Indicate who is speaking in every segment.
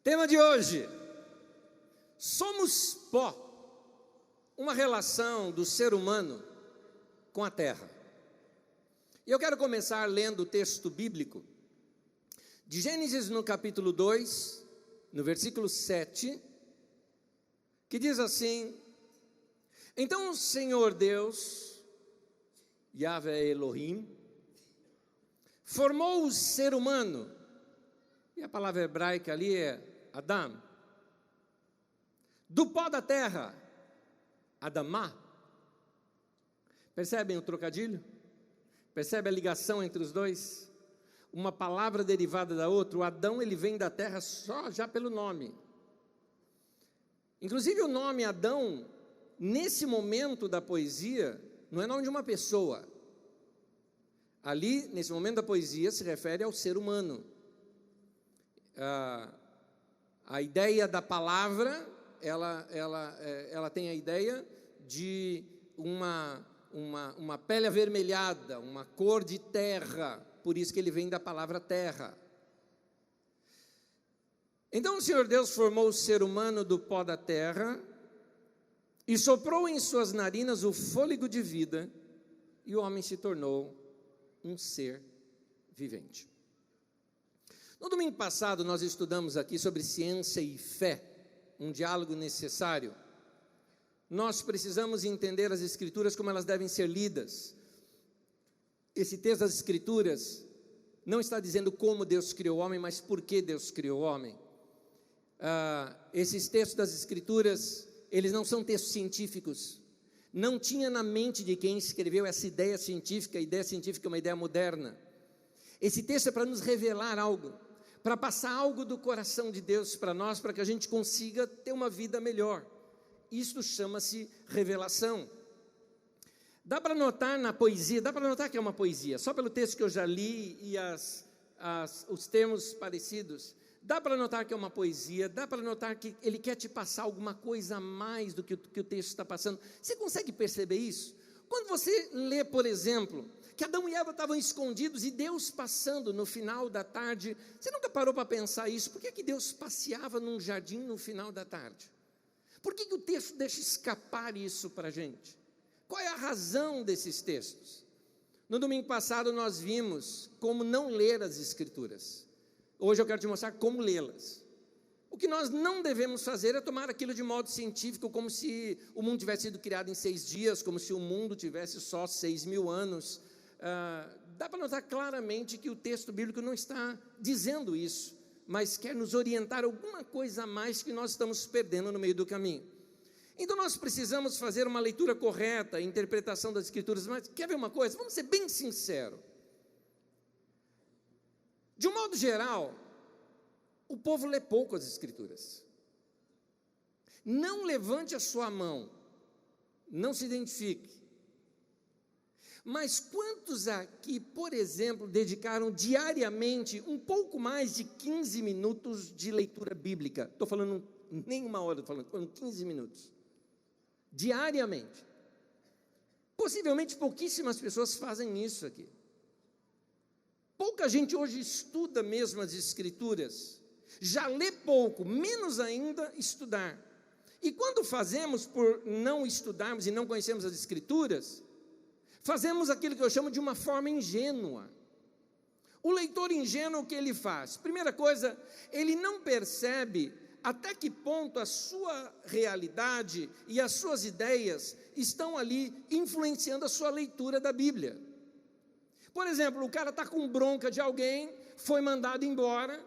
Speaker 1: Tema de hoje: somos pó, uma relação do ser humano com a terra. E eu quero começar lendo o texto bíblico de Gênesis no capítulo 2, no versículo 7, que diz assim: então o Senhor Deus, Yahvé Elohim, formou o ser humano, e a palavra hebraica ali é Adam, do pó da terra, Adamá. Percebem o trocadilho? Percebe a ligação entre os dois? Uma palavra derivada da outra. O Adão, ele vem da terra só já pelo nome. Inclusive o nome Adão, nesse momento da poesia, não é nome de uma pessoa. Ali, nesse momento da poesia, se refere ao ser humano. A ideia da palavra, ela tem a ideia de uma pele avermelhada, uma cor de terra, por isso que ele vem da palavra terra. Então o Senhor Deus formou o ser humano do pó da terra e soprou em suas narinas o fôlego de vida, e o homem se tornou um ser vivente. No domingo passado nós estudamos aqui sobre ciência e fé, um diálogo necessário. Nós precisamos entender as Escrituras como elas devem ser lidas. Esse texto das Escrituras não está dizendo como Deus criou o homem, mas por que Deus criou o homem. Esses textos das Escrituras, eles não são textos científicos. Não tinha na mente de quem escreveu essa ideia científica. A ideia científica é uma ideia moderna. Esse texto é para nos revelar algo, para passar algo do coração de Deus para nós, para que a gente consiga ter uma vida melhor. Isto chama-se revelação. Dá para notar na poesia, dá para notar que é uma poesia, só pelo texto que eu já li e os termos parecidos. Dá para notar que é uma poesia, dá para notar que ele quer te passar alguma coisa a mais do que o texto está passando. Você consegue perceber isso? Quando você lê, por exemplo, que Adão e Eva estavam escondidos e Deus passando no final da tarde, você nunca parou para pensar isso? Por que Deus passeava num jardim no final da tarde? Por que o texto deixa escapar isso para a gente? Qual é a razão desses textos? No domingo passado nós vimos como não ler as Escrituras. Hoje eu quero te mostrar como lê-las. O que nós não devemos fazer é tomar aquilo de modo científico, como se o mundo tivesse sido criado em 6 dias, como se o mundo tivesse só 6.000 anos. Dá para notar claramente que o texto bíblico não está dizendo isso, mas quer nos orientar alguma coisa a mais que nós estamos perdendo no meio do caminho. Então nós precisamos fazer uma leitura correta, interpretação das Escrituras. Mas quer ver uma coisa? Vamos ser bem sinceros. De um modo geral, o povo lê pouco as Escrituras. Não levante a sua mão, não se identifique. Mas quantos aqui, por exemplo, dedicaram diariamente um pouco mais de 15 minutos de leitura bíblica? Estou falando nem uma hora, estou falando 15 minutos. Diariamente. Possivelmente pouquíssimas pessoas fazem isso aqui. Pouca gente hoje estuda mesmo as Escrituras. Já lê pouco, menos ainda estudar. E quando fazemos por não estudarmos e não conhecermos as Escrituras, fazemos aquilo que eu chamo de uma forma ingênua. O leitor ingênuo, o que ele faz? Primeira coisa, ele não percebe até que ponto a sua realidade e as suas ideias estão ali influenciando a sua leitura da Bíblia. Por exemplo, o cara está com bronca de alguém, foi mandado embora,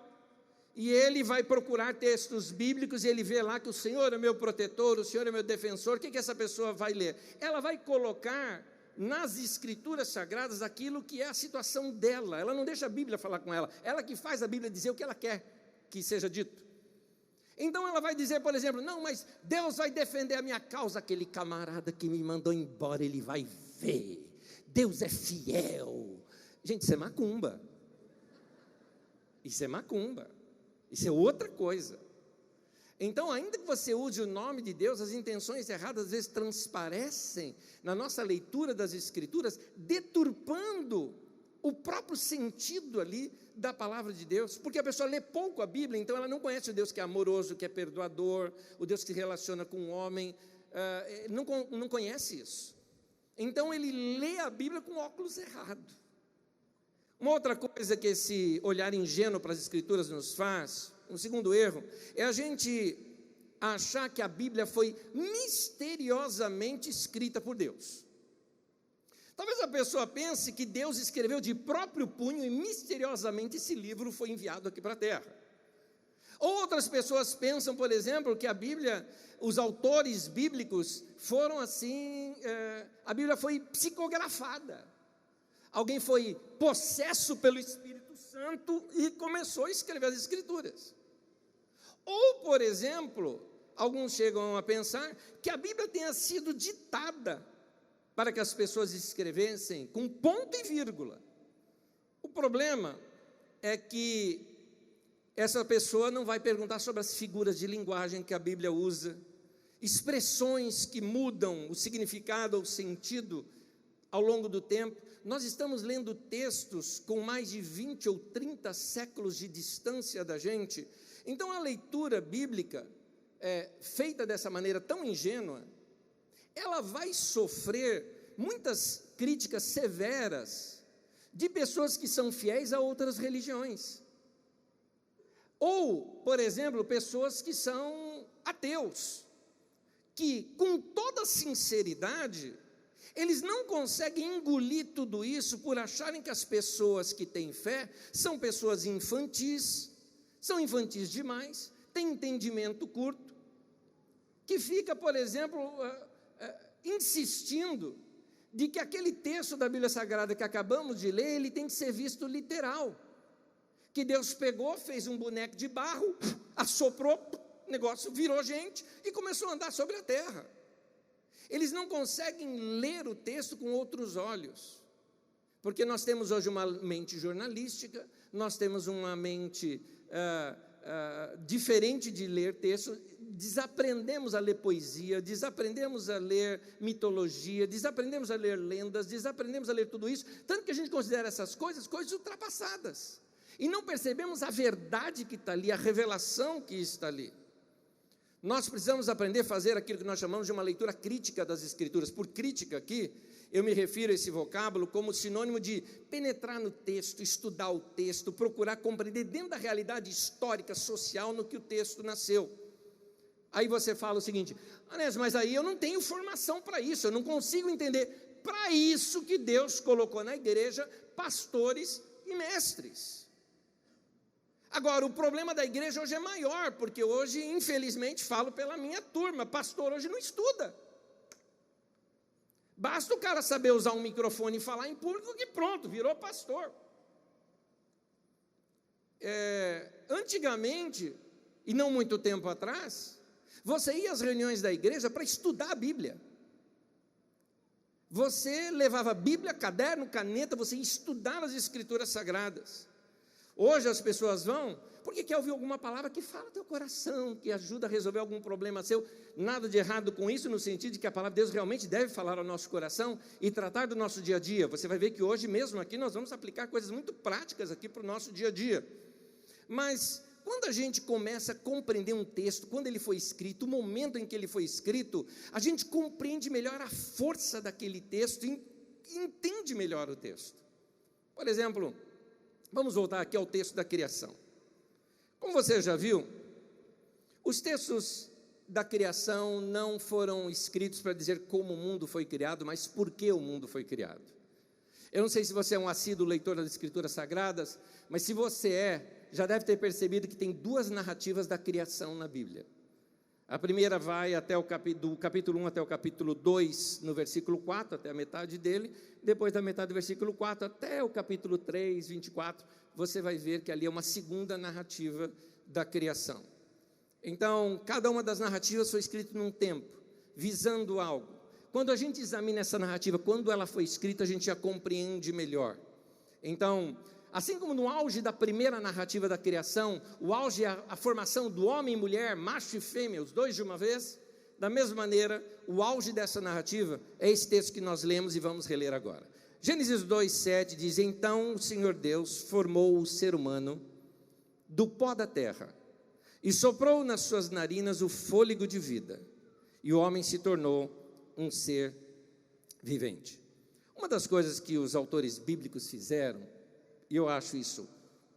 Speaker 1: e ele vai procurar textos bíblicos, e ele vê lá que o Senhor é meu protetor, o Senhor é meu defensor. O que essa pessoa vai ler? Ela vai colocar nas Escrituras Sagradas aquilo que é a situação dela. Ela não deixa a Bíblia falar com ela, ela que faz a Bíblia dizer o que ela quer que seja dito. Então ela vai dizer, por exemplo, não, mas Deus vai defender a minha causa. Aquele camarada que me mandou embora, ele vai ver, Deus é fiel. Gente, isso é macumba. Isso é macumba. Isso é outra coisa. Então, ainda que você use o nome de Deus, as intenções erradas às vezes transparecem na nossa leitura das Escrituras, deturpando o próprio sentido ali da palavra de Deus, porque a pessoa lê pouco a Bíblia, então ela não conhece o Deus que é amoroso, que é perdoador, o Deus que se relaciona com o homem, não conhece isso. Então ele lê a Bíblia com óculos errado. Uma outra coisa que esse olhar ingênuo para as Escrituras nos faz, um segundo erro, é a gente achar que a Bíblia foi misteriosamente escrita por Deus. Talvez a pessoa pense que Deus escreveu de próprio punho e misteriosamente esse livro foi enviado aqui para a terra. Outras pessoas pensam, por exemplo, que a Bíblia, os autores bíblicos foram assim, a Bíblia foi psicografada. Alguém foi possesso pelo Espírito Santo e começou a escrever as Escrituras. Ou, por exemplo, alguns chegam a pensar que a Bíblia tenha sido ditada para que as pessoas escrevessem com ponto e vírgula. O problema é que essa pessoa não vai perguntar sobre as figuras de linguagem que a Bíblia usa, expressões que mudam o significado ou o sentido ao longo do tempo. Nós estamos lendo textos com mais de 20 ou 30 séculos de distância da gente. Então a leitura bíblica, feita dessa maneira tão ingênua, ela vai sofrer muitas críticas severas de pessoas que são fiéis a outras religiões. Ou, por exemplo, pessoas que são ateus, que com toda sinceridade, eles não conseguem engolir tudo isso por acharem que as pessoas que têm fé são pessoas infantis, são infantis demais, têm entendimento curto, que fica, por exemplo, insistindo de que aquele texto da Bíblia Sagrada que acabamos de ler, ele tem que ser visto literal, que Deus pegou, fez um boneco de barro, assoprou, o negócio virou gente e começou a andar sobre a terra. Eles não conseguem ler o texto com outros olhos, porque nós temos hoje uma mente jornalística, nós temos uma mente diferente de ler texto, desaprendemos a ler poesia, desaprendemos a ler mitologia, desaprendemos a ler lendas, desaprendemos a ler tudo isso, tanto que a gente considera essas coisas ultrapassadas, e não percebemos a verdade que está ali, a revelação que está ali. Nós precisamos aprender a fazer aquilo que nós chamamos de uma leitura crítica das Escrituras. Por crítica aqui, eu me refiro a esse vocábulo como sinônimo de penetrar no texto, estudar o texto, procurar compreender dentro da realidade histórica, social, no que o texto nasceu. Aí você fala o seguinte: Anésio, mas aí eu não tenho formação para isso, eu não consigo entender. Para isso que Deus colocou na igreja pastores e mestres. Agora, o problema da igreja hoje é maior, porque hoje, infelizmente, falo pela minha turma, pastor hoje não estuda. Basta o cara saber usar um microfone e falar em público que pronto, virou pastor. Antigamente, e não muito tempo atrás, você ia às reuniões da igreja para estudar a Bíblia. Você levava Bíblia, caderno, caneta, você ia estudar as Escrituras Sagradas. Hoje as pessoas vão porque quer ouvir alguma palavra que fala teu coração, que ajuda a resolver algum problema seu. Nada de errado com isso, no sentido de que a palavra de Deus realmente deve falar ao nosso coração e tratar do nosso dia a dia. Você vai ver que hoje mesmo aqui nós vamos aplicar coisas muito práticas aqui para o nosso dia a dia. Mas quando a gente começa a compreender um texto, quando ele foi escrito, o momento em que ele foi escrito, a gente compreende melhor a força daquele texto e entende melhor o texto. Por exemplo, vamos voltar aqui ao texto da criação. Como você já viu, os textos da criação não foram escritos para dizer como o mundo foi criado, mas por que o mundo foi criado. Eu não sei se você é um assíduo leitor das Escrituras Sagradas, mas se você já deve ter percebido que tem duas narrativas da criação na Bíblia. A primeira vai até do capítulo 1 até o capítulo 2, no versículo 4, até a metade dele. Depois da metade do versículo 4 até o capítulo 3, 24, você vai ver que ali é uma segunda narrativa da criação. Então, cada uma das narrativas foi escrita num tempo, visando algo. Quando a gente examina essa narrativa, quando ela foi escrita, a gente já compreende melhor. Então, assim como no auge da primeira narrativa da criação, o auge é a formação do homem e mulher, macho e fêmea, os dois de uma vez, da mesma maneira, o auge dessa narrativa é esse texto que nós lemos e vamos reler agora. Gênesis 2:7 diz: então o Senhor Deus formou o ser humano do pó da terra e soprou nas suas narinas o fôlego de vida, e o homem se tornou um ser vivente. Uma das coisas que os autores bíblicos fizeram, e eu acho isso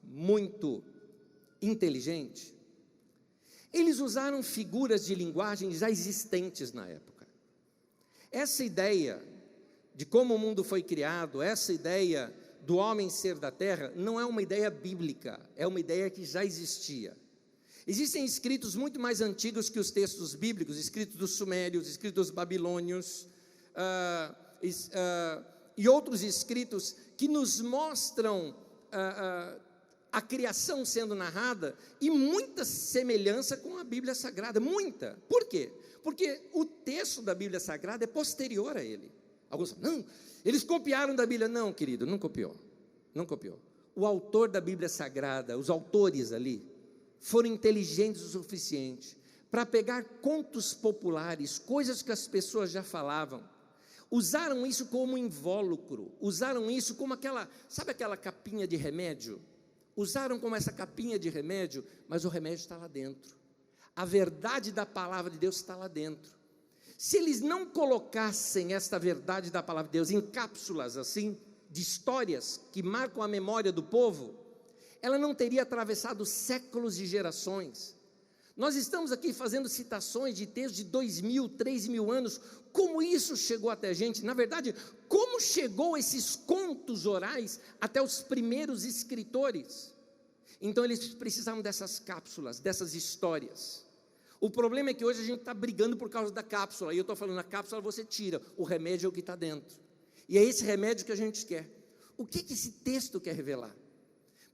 Speaker 1: muito inteligente, eles usaram figuras de linguagem já existentes na época. Essa ideia de como o mundo foi criado, essa ideia do homem ser da terra, não é uma ideia bíblica, é uma ideia que já existia. Existem escritos muito mais antigos que os textos bíblicos, escritos dos sumérios, escritos dos babilônios, e outros escritos que nos mostram a criação sendo narrada, e muita semelhança com a Bíblia Sagrada, muita. Por quê? Porque o texto da Bíblia Sagrada é posterior a ele. Alguns falam, não, eles copiaram da Bíblia. Não, querido, não copiou. O autor da Bíblia Sagrada, os autores ali, foram inteligentes o suficiente para pegar contos populares, coisas que as pessoas já falavam, usaram isso como invólucro, usaram isso como sabe aquela capinha de remédio? Usaram como essa capinha de remédio, mas o remédio está lá dentro. A verdade da palavra de Deus está lá dentro. Se eles não colocassem esta verdade da palavra de Deus em cápsulas assim, de histórias que marcam a memória do povo, ela não teria atravessado séculos e gerações. Nós estamos aqui fazendo citações de textos de 2.000, 3.000 anos, como isso chegou até a gente? Na verdade, como chegou esses contos orais até os primeiros escritores? Então eles precisavam dessas cápsulas, dessas histórias. O problema é que hoje a gente está brigando por causa da cápsula, e eu estou falando, a cápsula você tira, o remédio é o que está dentro, e é esse remédio que a gente quer. O que esse texto quer revelar?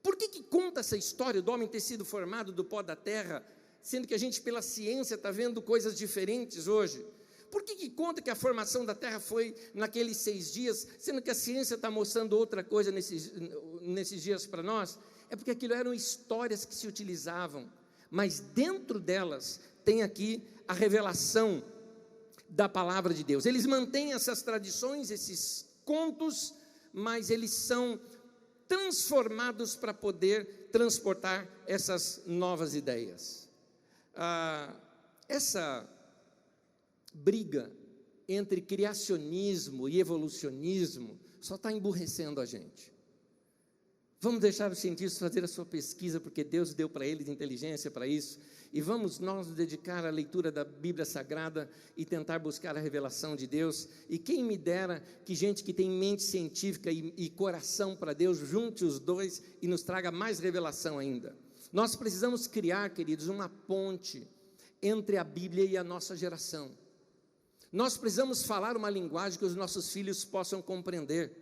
Speaker 1: Por que conta essa história do homem ter sido formado do pó da terra, sendo que a gente pela ciência está vendo coisas diferentes hoje? Por que conta que a formação da terra foi naqueles 6 dias, sendo que a ciência está mostrando outra coisa nesses dias para nós? É porque aquilo eram histórias que se utilizavam, mas dentro delas tem aqui a revelação da palavra de Deus. Eles mantêm essas tradições, esses contos, mas eles são transformados para poder transportar essas novas ideias. Essa briga entre criacionismo e evolucionismo só está emburrecendo a gente. Vamos deixar os cientistas fazer a sua pesquisa, porque Deus deu para eles inteligência para isso, e vamos nós nos dedicar à leitura da Bíblia Sagrada e tentar buscar a revelação de Deus. E quem me dera que gente que tem mente científica e coração para Deus, junte os dois e nos traga mais revelação ainda. Nós precisamos criar, queridos, uma ponte entre a Bíblia e a nossa geração. Nós precisamos falar uma linguagem que os nossos filhos possam compreender.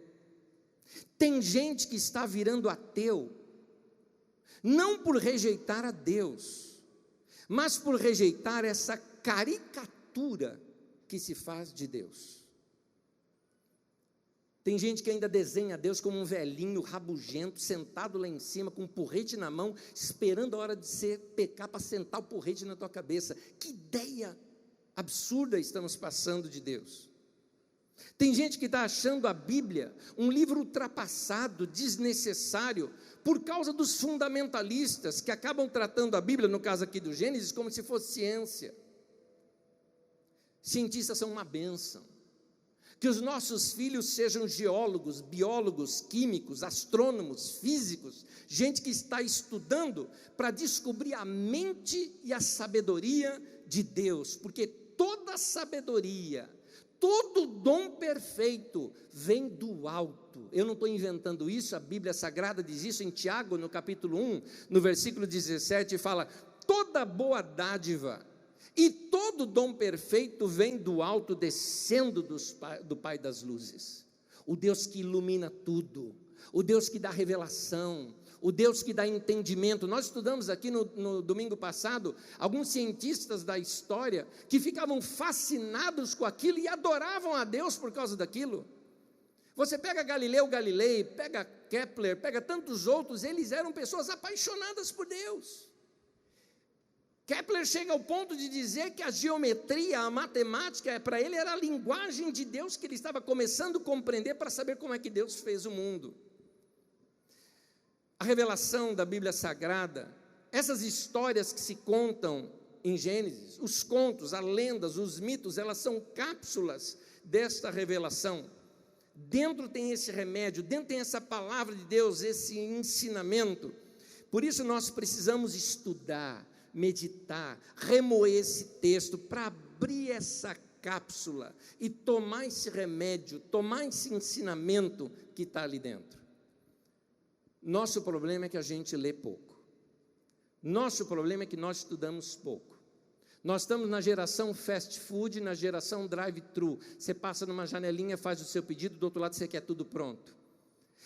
Speaker 1: Tem gente que está virando ateu, não por rejeitar a Deus, mas por rejeitar essa caricatura que se faz de Deus. Tem gente que ainda desenha Deus como um velhinho rabugento, sentado lá em cima, com um porrete na mão, esperando a hora de você pecar para sentar o porrete na tua cabeça. Que ideia absurda estamos passando de Deus. Tem gente que está achando a Bíblia um livro ultrapassado, desnecessário, por causa dos fundamentalistas, que acabam tratando a Bíblia, no caso aqui do Gênesis, como se fosse ciência. Cientistas são uma bênção. Que os nossos filhos sejam geólogos, biólogos, químicos, astrônomos, físicos, gente que está estudando para descobrir a mente e a sabedoria de Deus, porque toda sabedoria, todo dom perfeito vem do alto. Eu não estou inventando isso, a Bíblia Sagrada diz isso em Tiago, no capítulo 1, no versículo 17, fala: toda boa dádiva e todo dom perfeito vem do alto, descendo do Pai das luzes. O Deus que ilumina tudo, o Deus que dá revelação, o Deus que dá entendimento. Nós estudamos aqui no domingo passado, alguns cientistas da história, que ficavam fascinados com aquilo e adoravam a Deus por causa daquilo. Você pega Galileu Galilei, pega Kepler, pega tantos outros, eles eram pessoas apaixonadas por Deus. Kepler chega ao ponto de dizer que a geometria, a matemática, para ele era a linguagem de Deus que ele estava começando a compreender para saber como é que Deus fez o mundo. A revelação da Bíblia Sagrada, essas histórias que se contam em Gênesis, os contos, as lendas, os mitos, elas são cápsulas desta revelação. Dentro tem esse remédio, dentro tem essa palavra de Deus, esse ensinamento. Por isso nós precisamos estudar, meditar, remoer esse texto para abrir essa cápsula e tomar esse remédio, tomar esse ensinamento que está ali dentro. Nosso problema é que a gente lê pouco. Nosso problema é que nós estudamos pouco. Nós estamos na geração fast food, na geração drive-thru. Você passa numa janelinha, faz o seu pedido, do outro lado você quer tudo pronto.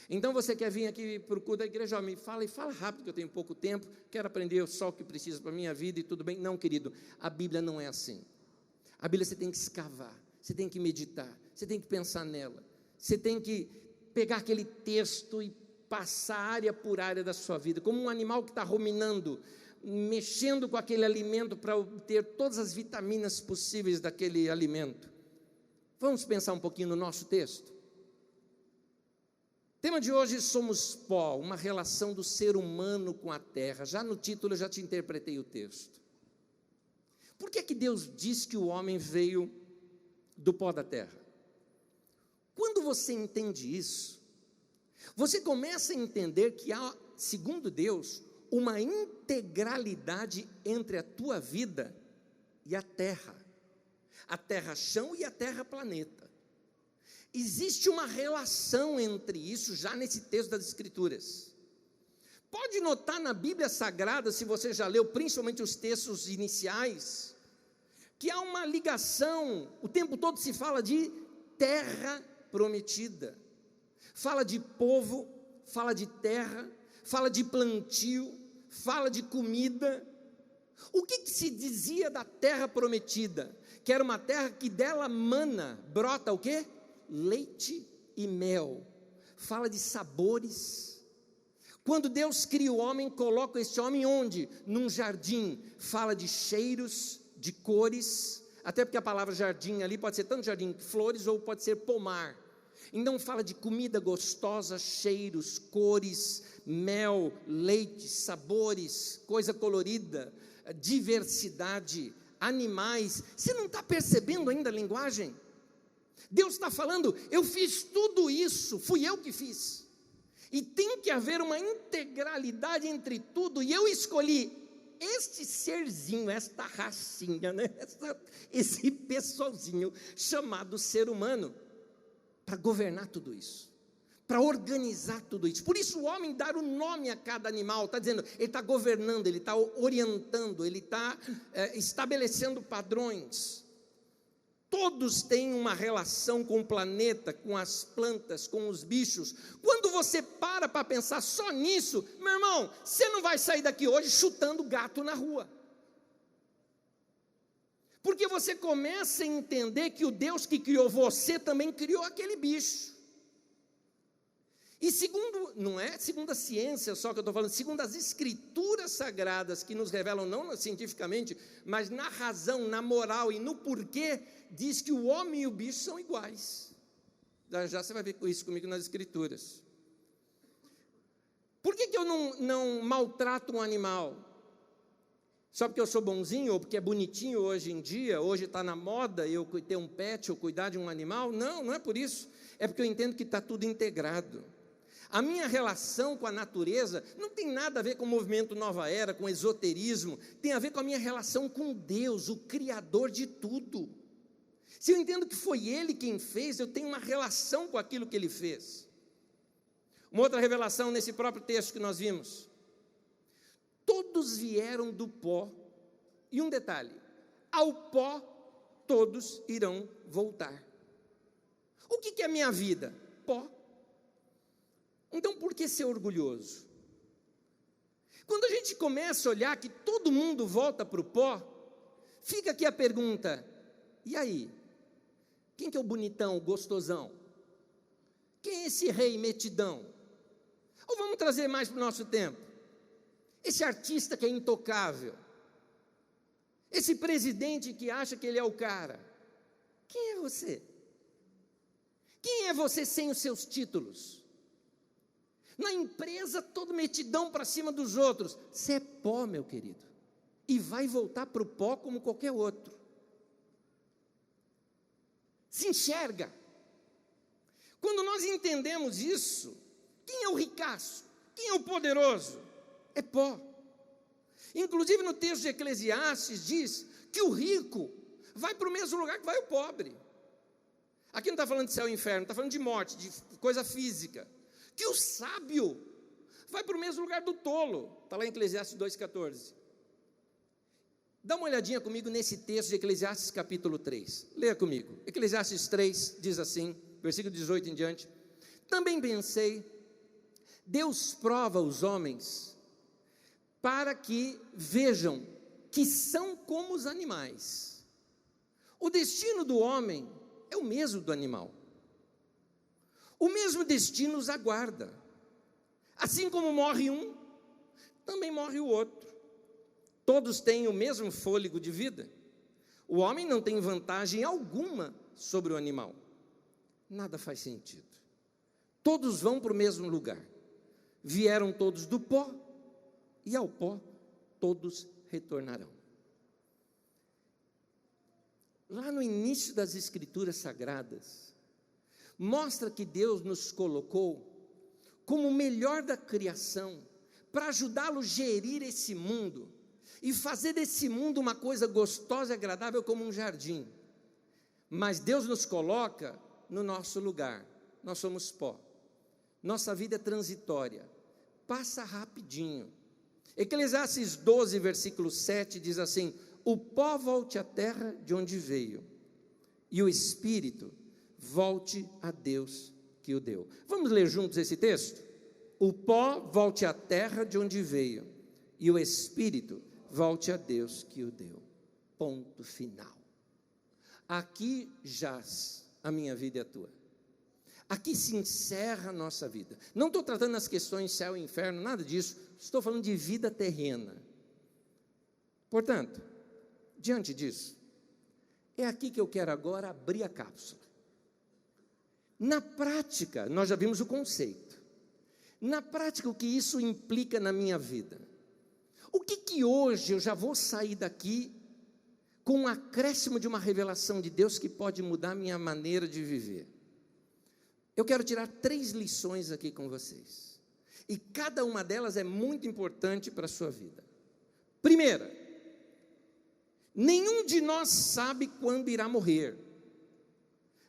Speaker 1: Então você quer vir aqui para o culto da igreja, me fala, e fala rápido que eu tenho pouco tempo, quero aprender só o que preciso para a minha vida e tudo bem. Não, querido, a Bíblia não é assim. A Bíblia você tem que escavar, você tem que meditar, você tem que pensar nela, você tem que pegar aquele texto e passar área por área da sua vida, como um animal que está ruminando, mexendo com aquele alimento para obter todas as vitaminas possíveis daquele alimento. Vamos pensar um pouquinho no nosso texto? O tema de hoje, somos pó, uma relação do ser humano com a terra. Já no título eu já te interpretei o texto. Por que que Deus diz que o homem veio do pó da terra? Quando você entende isso, você começa a entender que há, segundo Deus, uma integralidade entre a tua vida e a terra-chão e a terra-planeta. Existe uma relação entre isso já nesse texto das Escrituras. Pode notar na Bíblia Sagrada, se você já leu, principalmente os textos iniciais, que há uma ligação, o tempo todo se fala de terra prometida. Fala de povo, fala de terra, fala de plantio, fala de comida. O que se dizia da terra prometida? Que era uma terra que dela mana, brota o quê? Leite e mel. Fala de sabores. Quando Deus cria o homem, coloca esse homem onde? Num jardim. Fala de cheiros, de cores, até porque a palavra jardim ali pode ser tanto jardim de flores ou pode ser pomar. Então fala de comida gostosa, cheiros, cores, mel, leite, sabores, coisa colorida, diversidade, animais. Você não está percebendo ainda a linguagem? Deus está falando, eu fiz tudo isso, fui eu que fiz. E tem que haver uma integralidade entre tudo, e eu escolhi este serzinho, esta racinha, né? Esse pessoalzinho chamado ser humano, para governar tudo isso, para organizar tudo isso. Por isso o homem dar o nome a cada animal, está dizendo, ele está governando, ele está orientando, ele está estabelecendo padrões. Todos têm uma relação com o planeta, com as plantas, com os bichos. Quando você para pensar só nisso, meu irmão, você não vai sair daqui hoje chutando gato na rua. Porque você começa a entender que o Deus que criou você também criou aquele bicho. E segundo, não é segundo a ciência só que eu estou falando, segundo as escrituras sagradas que nos revelam, não cientificamente, mas na razão, na moral e no porquê, diz que o homem e o bicho são iguais. Já você vai ver isso comigo nas escrituras. Por que eu não maltrato um animal? Só porque eu sou bonzinho, ou porque é bonitinho hoje em dia, hoje está na moda eu ter um pet ou cuidar de um animal? Não, não é por isso. É porque eu entendo que está tudo integrado. A minha relação com a natureza não tem nada a ver com o movimento Nova Era, com esoterismo, tem a ver com a minha relação com Deus, o Criador de tudo. Se eu entendo que foi Ele quem fez, eu tenho uma relação com aquilo que Ele fez. Uma outra revelação nesse próprio texto que nós vimos. Todos vieram do pó, e um detalhe, ao pó todos irão voltar. O que é a minha vida? Pó. Então por que ser orgulhoso? Quando a gente começa a olhar que todo mundo volta para o pó, fica aqui a pergunta, e aí? Quem que é o bonitão, o gostosão? Quem é esse rei metidão? Ou vamos trazer mais para o nosso tempo? Esse artista que é intocável. Esse presidente que acha que ele é o cara. Quem é você? Quem é você sem os seus títulos? Na empresa, todo metidão para cima dos outros. Você é pó, meu querido. E vai voltar para o pó como qualquer outro. Se enxerga. Quando nós entendemos isso, quem é o ricaço? Quem é o poderoso? É pó. Inclusive no texto de Eclesiastes diz que o rico vai para o mesmo lugar que vai o pobre. Aqui não está falando de céu e inferno, está falando de morte, de coisa física. Que o sábio vai para o mesmo lugar do tolo. Está lá em Eclesiastes 2,14. Dá uma olhadinha comigo nesse texto de Eclesiastes capítulo 3. Leia comigo. Eclesiastes 3 diz assim, versículo 18 em diante. Também pensei, Deus prova os homens para que vejam que são como os animais. O destino do homem é o mesmo do animal. O mesmo destino os aguarda. Assim como morre um, também morre o outro. Todos têm o mesmo fôlego de vida. O homem não tem vantagem alguma sobre o animal. Nada faz sentido. Todos vão para o mesmo lugar. Vieram todos do pó, e ao pó todos retornarão. Lá no início das Escrituras Sagradas, mostra que Deus nos colocou como o melhor da criação, para ajudá-lo a gerir esse mundo, e fazer desse mundo uma coisa gostosa e agradável como um jardim. Mas Deus nos coloca no nosso lugar. Nós somos pó. Nossa vida é transitória. Passa rapidinho. Eclesiastes 12, versículo 7 diz assim: o pó volte à terra de onde veio, e o espírito volte a Deus que o deu. Vamos ler juntos esse texto? O pó volte à terra de onde veio, e o espírito volte a Deus que o deu. Ponto final. Aqui jaz a minha vida e a tua. Aqui se encerra a nossa vida. Não estou tratando as questões céu e inferno, nada disso. Estou falando de vida terrena. Portanto, diante disso, é aqui que eu quero agora abrir a cápsula. Na prática, nós já vimos o conceito. Na prática, o que isso implica na minha vida? O que hoje eu já vou sair daqui com um acréscimo de uma revelação de Deus que pode mudar a minha maneira de viver? Eu quero tirar 3 lições aqui com vocês. E cada uma delas é muito importante para a sua vida. Primeira, nenhum de nós sabe quando irá morrer,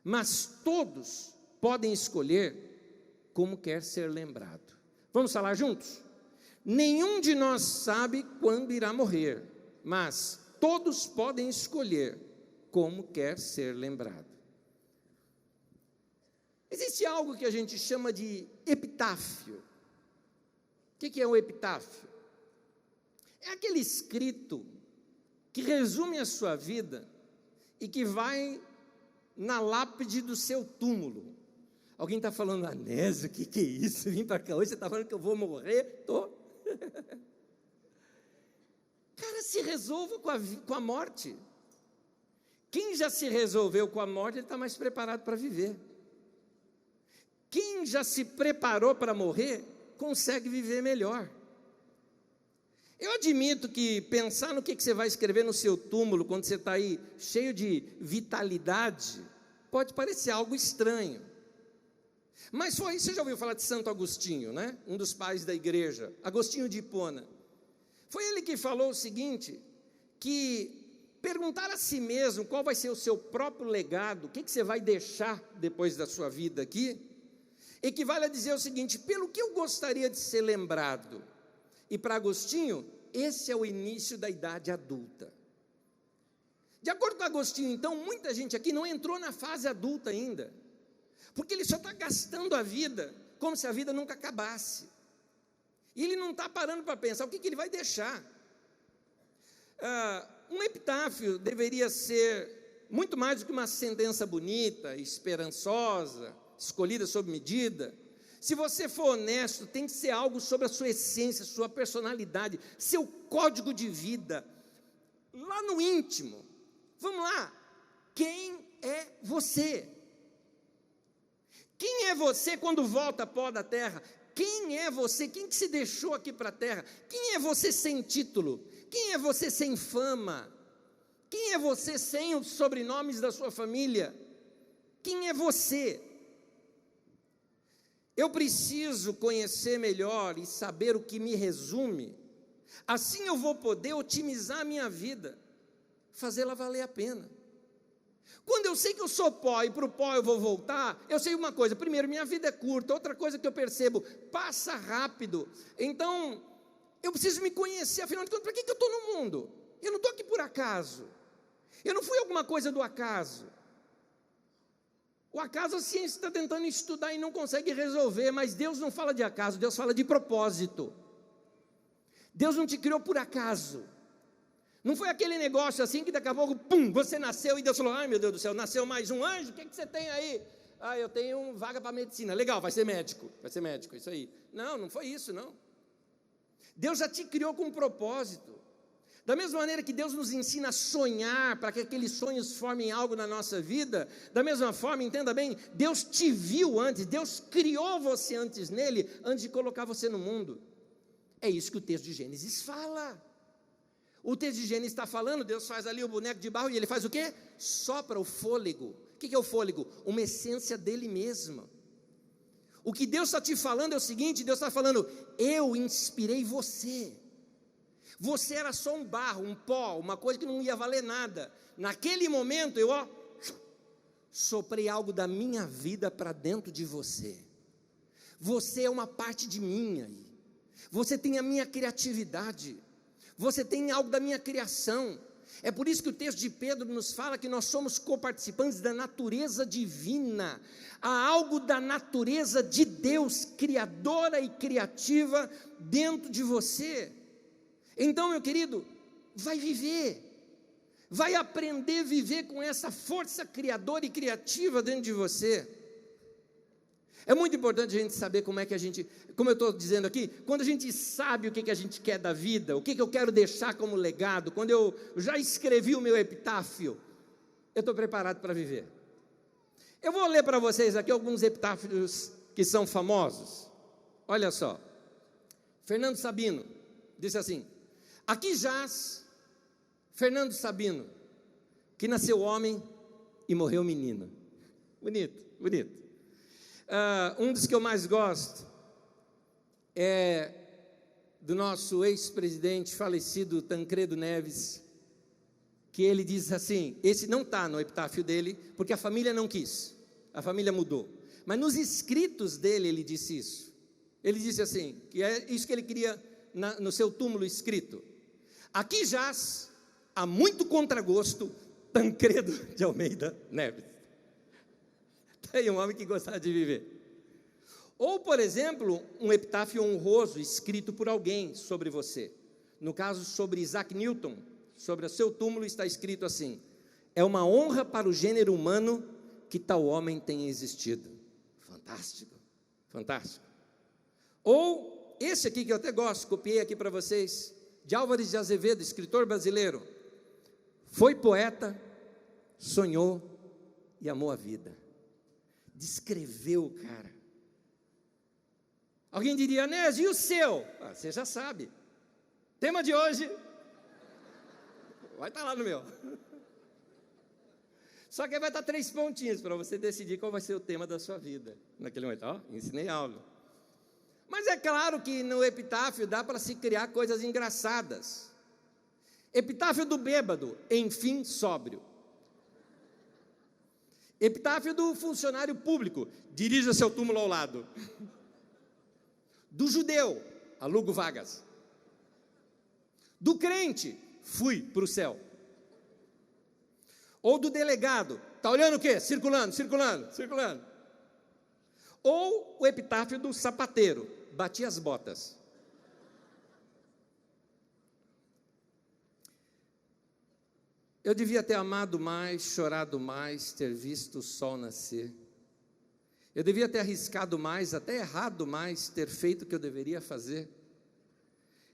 Speaker 1: mas todos podem escolher como quer ser lembrado. Vamos falar juntos? Nenhum de nós sabe quando irá morrer, mas todos podem escolher como quer ser lembrado. Existe algo que a gente chama de epitáfio. O que é um epitáfio? É aquele escrito que resume a sua vida e que vai na lápide do seu túmulo. Alguém está falando, Anésio, o que é isso? Vim para cá hoje, você está falando que eu vou morrer? Estou. Cara, se resolva com a morte. Quem já se resolveu com a morte, ele está mais preparado para viver. Quem já se preparou para morrer, consegue viver melhor. Eu admito que pensar no que você vai escrever no seu túmulo, quando você está aí cheio de vitalidade, pode parecer algo estranho. Mas você já ouviu falar de Santo Agostinho, né? Um dos pais da igreja, Agostinho de Hipona. Foi ele que falou o seguinte, que perguntar a si mesmo qual vai ser o seu próprio legado, o que você vai deixar depois da sua vida aqui, equivale a dizer o seguinte: pelo que eu gostaria de ser lembrado? E para Agostinho, esse é o início da idade adulta. De acordo com Agostinho, então, muita gente aqui não entrou na fase adulta ainda, porque ele só está gastando a vida como se a vida nunca acabasse. E ele não está parando para pensar o que ele vai deixar. Um epitáfio deveria ser muito mais do que uma sentença bonita, esperançosa, escolhida sob medida. Se você for honesto, tem que ser algo sobre a sua essência, sua personalidade, seu código de vida, lá no íntimo. Vamos lá. Quem é você? Quem é você quando volta pó da terra? Quem é você? Quem que se deixou aqui para a terra? Quem é você sem título? Quem é você sem fama? Quem é você sem os sobrenomes da sua família? Quem é você? Eu preciso conhecer melhor e saber o que me resume. Assim eu vou poder otimizar a minha vida, fazê-la valer a pena. Quando eu sei que eu sou pó e para o pó eu vou voltar, eu sei uma coisa: primeiro, minha vida é curta. Outra coisa que eu percebo, passa rápido. Então, eu preciso me conhecer. Afinal de contas, para que eu estou no mundo? Eu não estou aqui por acaso. Eu não fui alguma coisa do acaso. O acaso a ciência está tentando estudar e não consegue resolver, mas Deus não fala de acaso, Deus fala de propósito. Deus não te criou por acaso. Não foi aquele negócio assim que daqui a pouco, pum, você nasceu e Deus falou: ai meu Deus do céu, nasceu mais um anjo, o que você tem aí? Ah, eu tenho vaga para medicina. Legal, vai ser médico, isso aí. Não, não foi isso, não. Deus já te criou com um propósito. Da mesma maneira que Deus nos ensina a sonhar, para que aqueles sonhos formem algo na nossa vida, da mesma forma, entenda bem, Deus te viu antes, Deus criou você antes nele, antes de colocar você no mundo. É isso que o texto de Gênesis fala. O texto de Gênesis está falando, Deus faz ali o boneco de barro e ele faz o quê? Sopra o fôlego. O que é o fôlego? Uma essência dele mesmo. O que Deus está te falando é o seguinte: Deus está falando, eu inspirei você. Você era só um barro, um pó, uma coisa que não ia valer nada. Naquele momento eu soprei algo da minha vida para dentro de você. Você é uma parte de mim aí. Você tem a minha criatividade. Você tem algo da minha criação. É por isso que o texto de Pedro nos fala que nós somos coparticipantes da natureza divina. Há algo da natureza de Deus, criadora e criativa, dentro de você. Então, meu querido, vai viver. Vai aprender a viver com essa força criadora e criativa dentro de você. É muito importante a gente saber como é que a gente, como eu estou dizendo aqui, quando a gente sabe o que a gente quer da vida, o que eu quero deixar como legado, quando eu já escrevi o meu epitáfio, eu estou preparado para viver. Eu vou ler para vocês aqui alguns epitáfios que são famosos. Olha só, Fernando Sabino disse assim: aqui jaz Fernando Sabino, que nasceu homem e morreu menino. Bonito, bonito. Um dos que eu mais gosto é do nosso ex-presidente falecido Tancredo Neves, que ele diz assim, esse não está no epitáfio dele, porque a família não quis, a família mudou, mas nos escritos dele ele disse isso. Ele disse assim, que é isso que ele queria no seu túmulo escrito: aqui jaz, há muito contragosto, Tancredo de Almeida Neves. Tem um homem que gostava de viver. Ou, por exemplo, um epitáfio honroso escrito por alguém sobre você. No caso, sobre Isaac Newton, sobre o seu túmulo está escrito assim: é uma honra para o gênero humano que tal homem tenha existido. Fantástico, fantástico. Ou esse aqui que eu até gosto, copiei aqui para vocês, de Álvares de Azevedo, escritor brasileiro. Foi poeta, sonhou e amou a vida. Descreveu o cara. Alguém diria: Anésio, e o seu? Você já sabe. Tema de hoje vai estar lá no meu. Só que aí vai estar 3 pontinhos para você decidir qual vai ser o tema da sua vida naquele momento. Ensinei aula. Mas é claro que no epitáfio dá para se criar coisas engraçadas. Epitáfio do bêbado, enfim sóbrio. Epitáfio do funcionário público, dirija seu túmulo ao lado. Do judeu, alugo vagas. Do crente, fui para o céu. Ou do delegado, está olhando o quê? Circulando. Ou o epitáfio do sapateiro, bati as botas. Eu devia ter amado mais, chorado mais, ter visto o sol nascer. Eu devia ter arriscado mais, até errado mais, ter feito o que eu deveria fazer.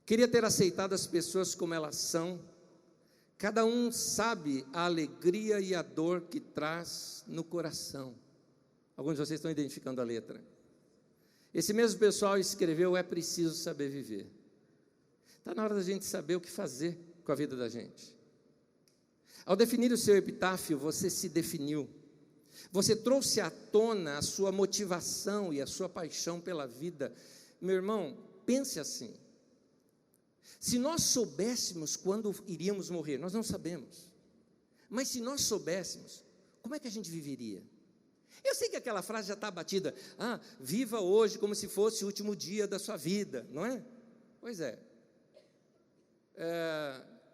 Speaker 1: Queria ter aceitado as pessoas como elas são. Cada um sabe a alegria e a dor que traz no coração. Alguns de vocês estão identificando a letra. Esse mesmo pessoal escreveu: é preciso saber viver. Está na hora da gente saber o que fazer com a vida da gente. Ao definir o seu epitáfio, você se definiu. Você trouxe à tona a sua motivação e a sua paixão pela vida. Meu irmão, pense assim. Se nós soubéssemos quando iríamos morrer, nós não sabemos. Mas se nós soubéssemos, como é que a gente viveria? Eu sei que aquela frase já está batida. Viva hoje como se fosse o último dia da sua vida, não é? Pois é.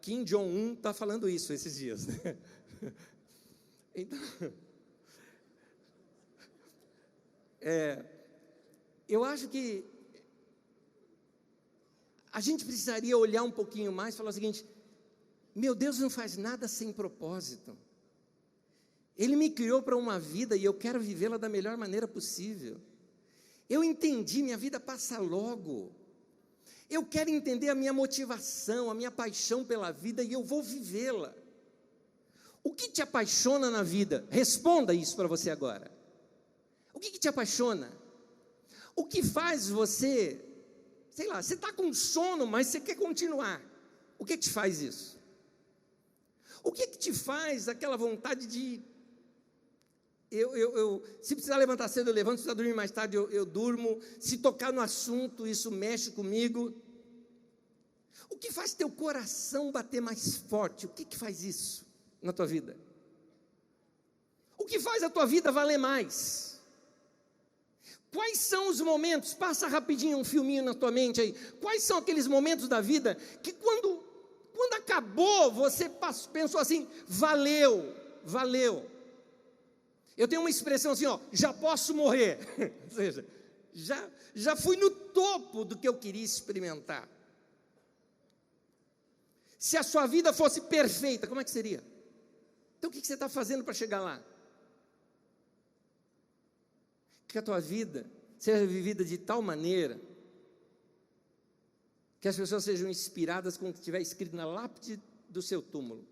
Speaker 1: Kim Jong-un está falando isso esses dias, né? Então, eu acho que a gente precisaria olhar um pouquinho mais e falar o seguinte: meu Deus não faz nada sem propósito. Ele me criou para uma vida e eu quero vivê-la da melhor maneira possível. Eu entendi, minha vida passa logo. Eu quero entender a minha motivação, a minha paixão pela vida e eu vou vivê-la. O que te apaixona na vida? Responda isso para você agora. O que te apaixona? O que faz você, sei lá, você está com sono, mas você quer continuar. O que te faz isso? O que te faz aquela vontade de... se precisar levantar cedo, eu levanto. Se precisar dormir mais tarde, eu durmo. Se tocar no assunto, isso mexe comigo. O que faz teu coração bater mais forte? O que faz isso na tua vida? O que faz a tua vida valer mais? Quais são os momentos? Passa rapidinho um filminho na tua mente aí. Quais são aqueles momentos da vida que quando acabou, você pensou assim: valeu. Eu tenho uma expressão assim, já posso morrer. Ou seja, já fui no topo do que eu queria experimentar. Se a sua vida fosse perfeita, como é que seria? Então o que você está fazendo para chegar lá? Que a tua vida seja vivida de tal maneira que as pessoas sejam inspiradas com o que estiver escrito na lápide do seu túmulo,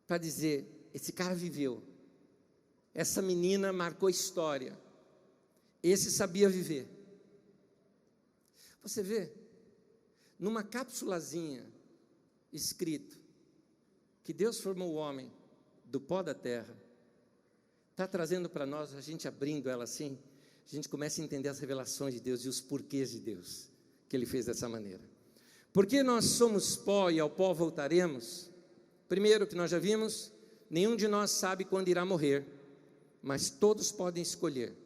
Speaker 1: para dizer: esse cara viveu, essa menina marcou história, esse sabia viver. Você vê, numa cápsulazinha, escrito que Deus formou o homem do pó da terra, está trazendo para nós, a gente abrindo ela assim, a gente começa a entender as revelações de Deus e os porquês de Deus, que Ele fez dessa maneira. Porque nós somos pó e ao pó voltaremos. Primeiro, que nós já vimos, nenhum de nós sabe quando irá morrer, mas todos podem escolher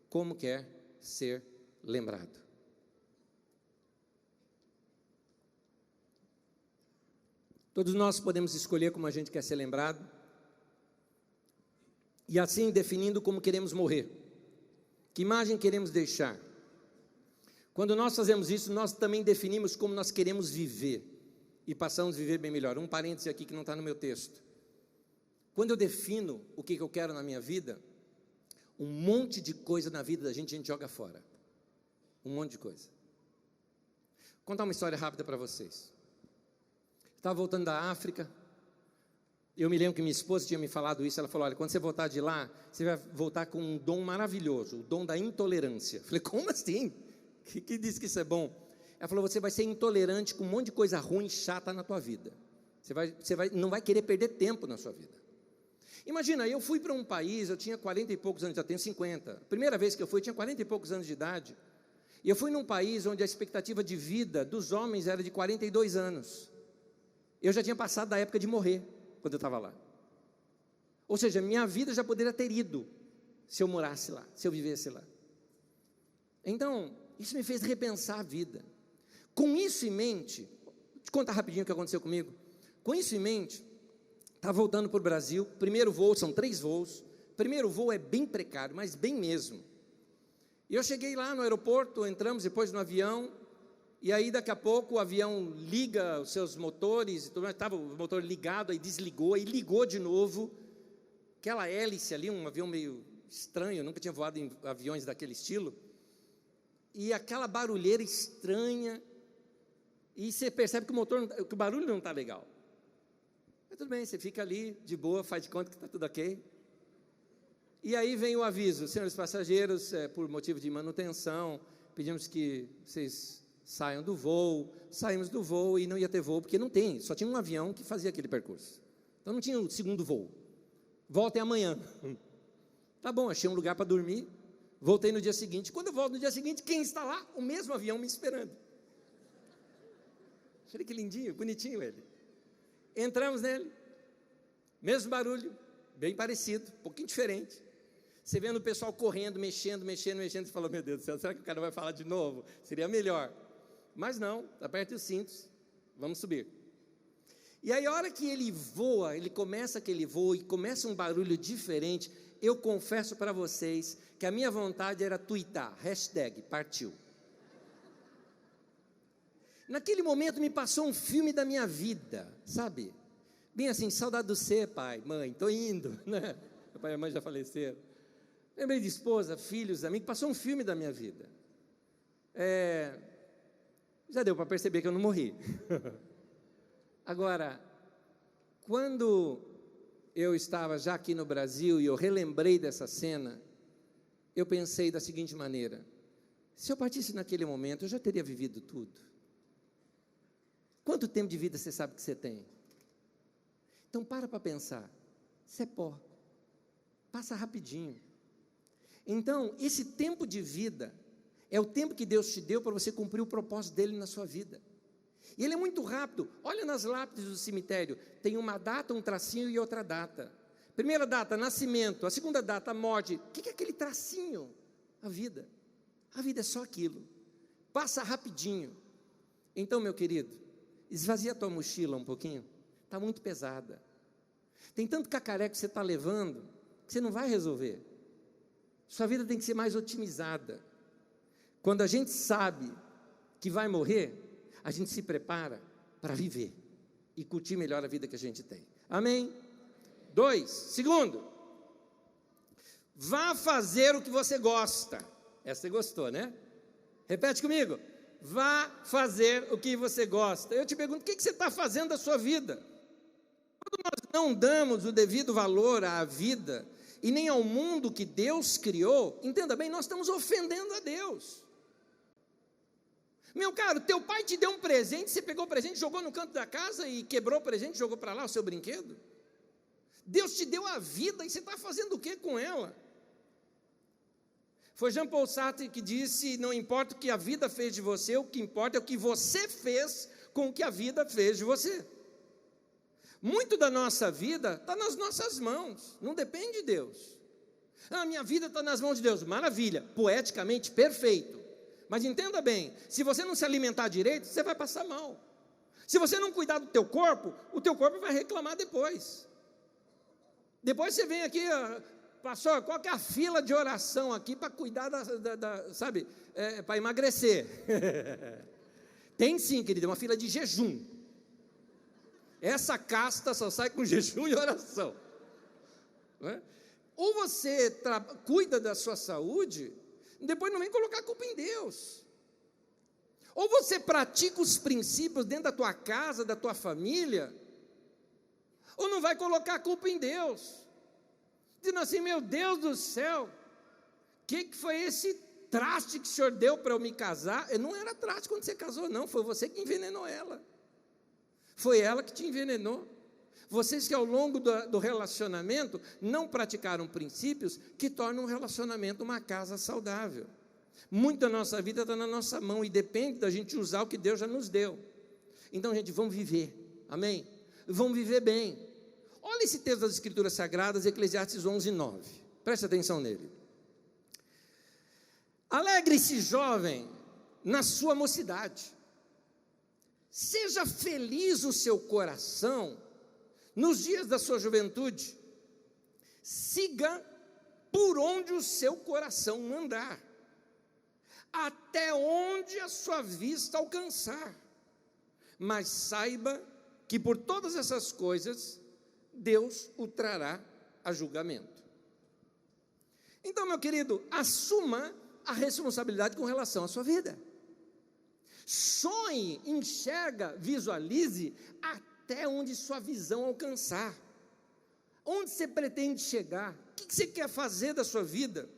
Speaker 1: como quer ser lembrado. Todos nós podemos escolher como a gente quer ser lembrado, e assim definindo como queremos morrer, que imagem queremos deixar. Quando nós fazemos isso, nós também definimos como nós queremos viver, e passamos a viver bem melhor. Um parêntese aqui que não está no meu texto. Quando eu defino o que eu quero na minha vida, um monte de coisa na vida da gente a gente joga fora. Um monte de coisa. Vou contar uma história rápida para vocês. Estava voltando da África, eu me lembro que minha esposa tinha me falado isso. Ela falou: olha, quando você voltar de lá, você vai voltar com um dom maravilhoso, o dom da intolerância. Eu falei: como assim? Que diz que isso é bom? Ela falou: você vai ser intolerante com um monte de coisa ruim, chata na tua vida. Não vai querer perder tempo na sua vida. Imagina, eu fui para um país, eu tinha 40 e poucos anos, já tenho 50. A primeira vez que eu fui, eu tinha 40 e poucos anos de idade. E eu fui num país onde a expectativa de vida dos homens era de 42 anos. Eu já tinha passado da época de morrer, quando eu estava lá. Ou seja, minha vida já poderia ter ido, se eu morasse lá, se eu vivesse lá. Então, isso me fez repensar a vida. Com isso em mente, vou te contar rapidinho o que aconteceu comigo. Com isso em mente, estava voltando para o Brasil, primeiro voo, são 3 voos. Primeiro voo é bem precário, mas bem mesmo. E eu cheguei lá no aeroporto, entramos depois no avião, e aí daqui a pouco o avião liga os seus motores, estava o motor ligado, aí desligou, e ligou de novo, aquela hélice ali, um avião meio estranho, eu nunca tinha voado em aviões daquele estilo, e aquela barulheira estranha, e você percebe que o barulho não está legal. Mas tudo bem, você fica ali, de boa, faz de conta que está tudo ok. E aí vem o aviso: senhores passageiros, por motivo de manutenção, pedimos que vocês saiam do voo. Saímos do voo e não ia ter voo, porque não tem, só tinha um avião que fazia aquele percurso. Então não tinha um segundo voo. Voltem amanhã. Tá bom, achei um lugar para dormir, voltei no dia seguinte. Quando eu volto no dia seguinte, quem está lá? O mesmo avião me esperando. Olha que lindinho, bonitinho ele. Entramos nele, mesmo barulho, bem parecido, um pouquinho diferente. Você vendo o pessoal correndo, mexendo, você fala: meu Deus do céu, será que o cara vai falar de novo? Seria melhor. Mas não, aperte os cintos, vamos subir. E aí a hora que ele voa, ele começa aquele voo e começa um barulho diferente, eu confesso para vocês que a minha vontade era tuitar, #partiu. Naquele momento me passou um filme da minha vida, sabe? Bem assim, saudade do você, pai, mãe, estou indo, né? Meu pai e a mãe já faleceram. Lembrei de esposa, filhos, amigos, passou um filme da minha vida. Já deu para perceber que eu não morri. Agora, quando eu estava já aqui no Brasil e eu relembrei dessa cena, eu pensei da seguinte maneira: se eu partisse naquele momento, eu já teria vivido tudo. Quanto tempo de vida você sabe que você tem? Então para pensar, isso é pó, passa rapidinho. Então esse tempo de vida é o tempo que Deus te deu para você cumprir o propósito dele na sua vida. E ele é muito rápido. Olha nas lápides do cemitério, tem uma data, um tracinho e outra data. Primeira data, nascimento. A segunda data, morte. O que é aquele tracinho? A vida. A vida é só aquilo, passa rapidinho. Então, meu querido, esvazia a tua mochila um pouquinho, está muito pesada. Tem tanto cacareco que você está levando, que você não vai resolver. Sua vida tem que ser mais otimizada. Quando a gente sabe que vai morrer, a gente se prepara para viver e curtir melhor a vida que a gente tem. Amém? 2, segundo, vá fazer o que você gosta. Essa você gostou, né? Repete comigo: vá fazer o que você gosta. Eu te pergunto, o que você está fazendo da sua vida? Quando nós não damos o devido valor à vida e nem ao mundo que Deus criou, entenda bem, nós estamos ofendendo a Deus. Meu caro, teu pai te deu um presente, você pegou o presente, jogou no canto da casa e quebrou o presente, jogou para lá o seu brinquedo? Deus te deu a vida e você está fazendo o que com ela? Foi Jean Paul Sartre que disse: não importa o que a vida fez de você, o que importa é o que você fez com o que a vida fez de você. Muito da nossa vida está nas nossas mãos, não depende de Deus. Minha vida está nas mãos de Deus, maravilha, poeticamente perfeito. Mas entenda bem, se você não se alimentar direito, você vai passar mal. Se você não cuidar do teu corpo, o teu corpo vai reclamar depois. Depois você vem aqui: pastor, qual que é a fila de oração aqui para cuidar sabe, para emagrecer? Tem sim, querido, uma fila de jejum. Essa casta só sai com jejum e oração. Não é? Ou você cuida da sua saúde, depois não vem colocar a culpa em Deus. Ou você pratica os princípios dentro da tua casa, da tua família, ou não vai colocar a culpa em Deus, dizendo assim: meu Deus do céu, o que foi esse traste que o senhor deu para eu me casar? Não era traste quando você casou, não, foi você que envenenou ela. Foi ela que te envenenou. Vocês que ao longo do relacionamento não praticaram princípios que tornam um relacionamento uma casa saudável. Muito da nossa vida está na nossa mão e depende da gente usar o que Deus já nos deu. Então, gente, vamos viver, amém? Vamos viver bem. Olha esse texto das Escrituras Sagradas, Eclesiastes 11:9. Preste atenção nele. Alegre-se, jovem, na sua mocidade. Seja feliz o seu coração nos dias da sua juventude. Siga por onde o seu coração mandar, até onde a sua vista alcançar. Mas saiba que por todas essas coisas Deus o trará a julgamento. Então, meu querido, assuma a responsabilidade com relação à sua vida. Sonhe, enxerga, visualize a até onde sua visão alcançar. Onde você pretende chegar? O que você quer fazer da sua vida?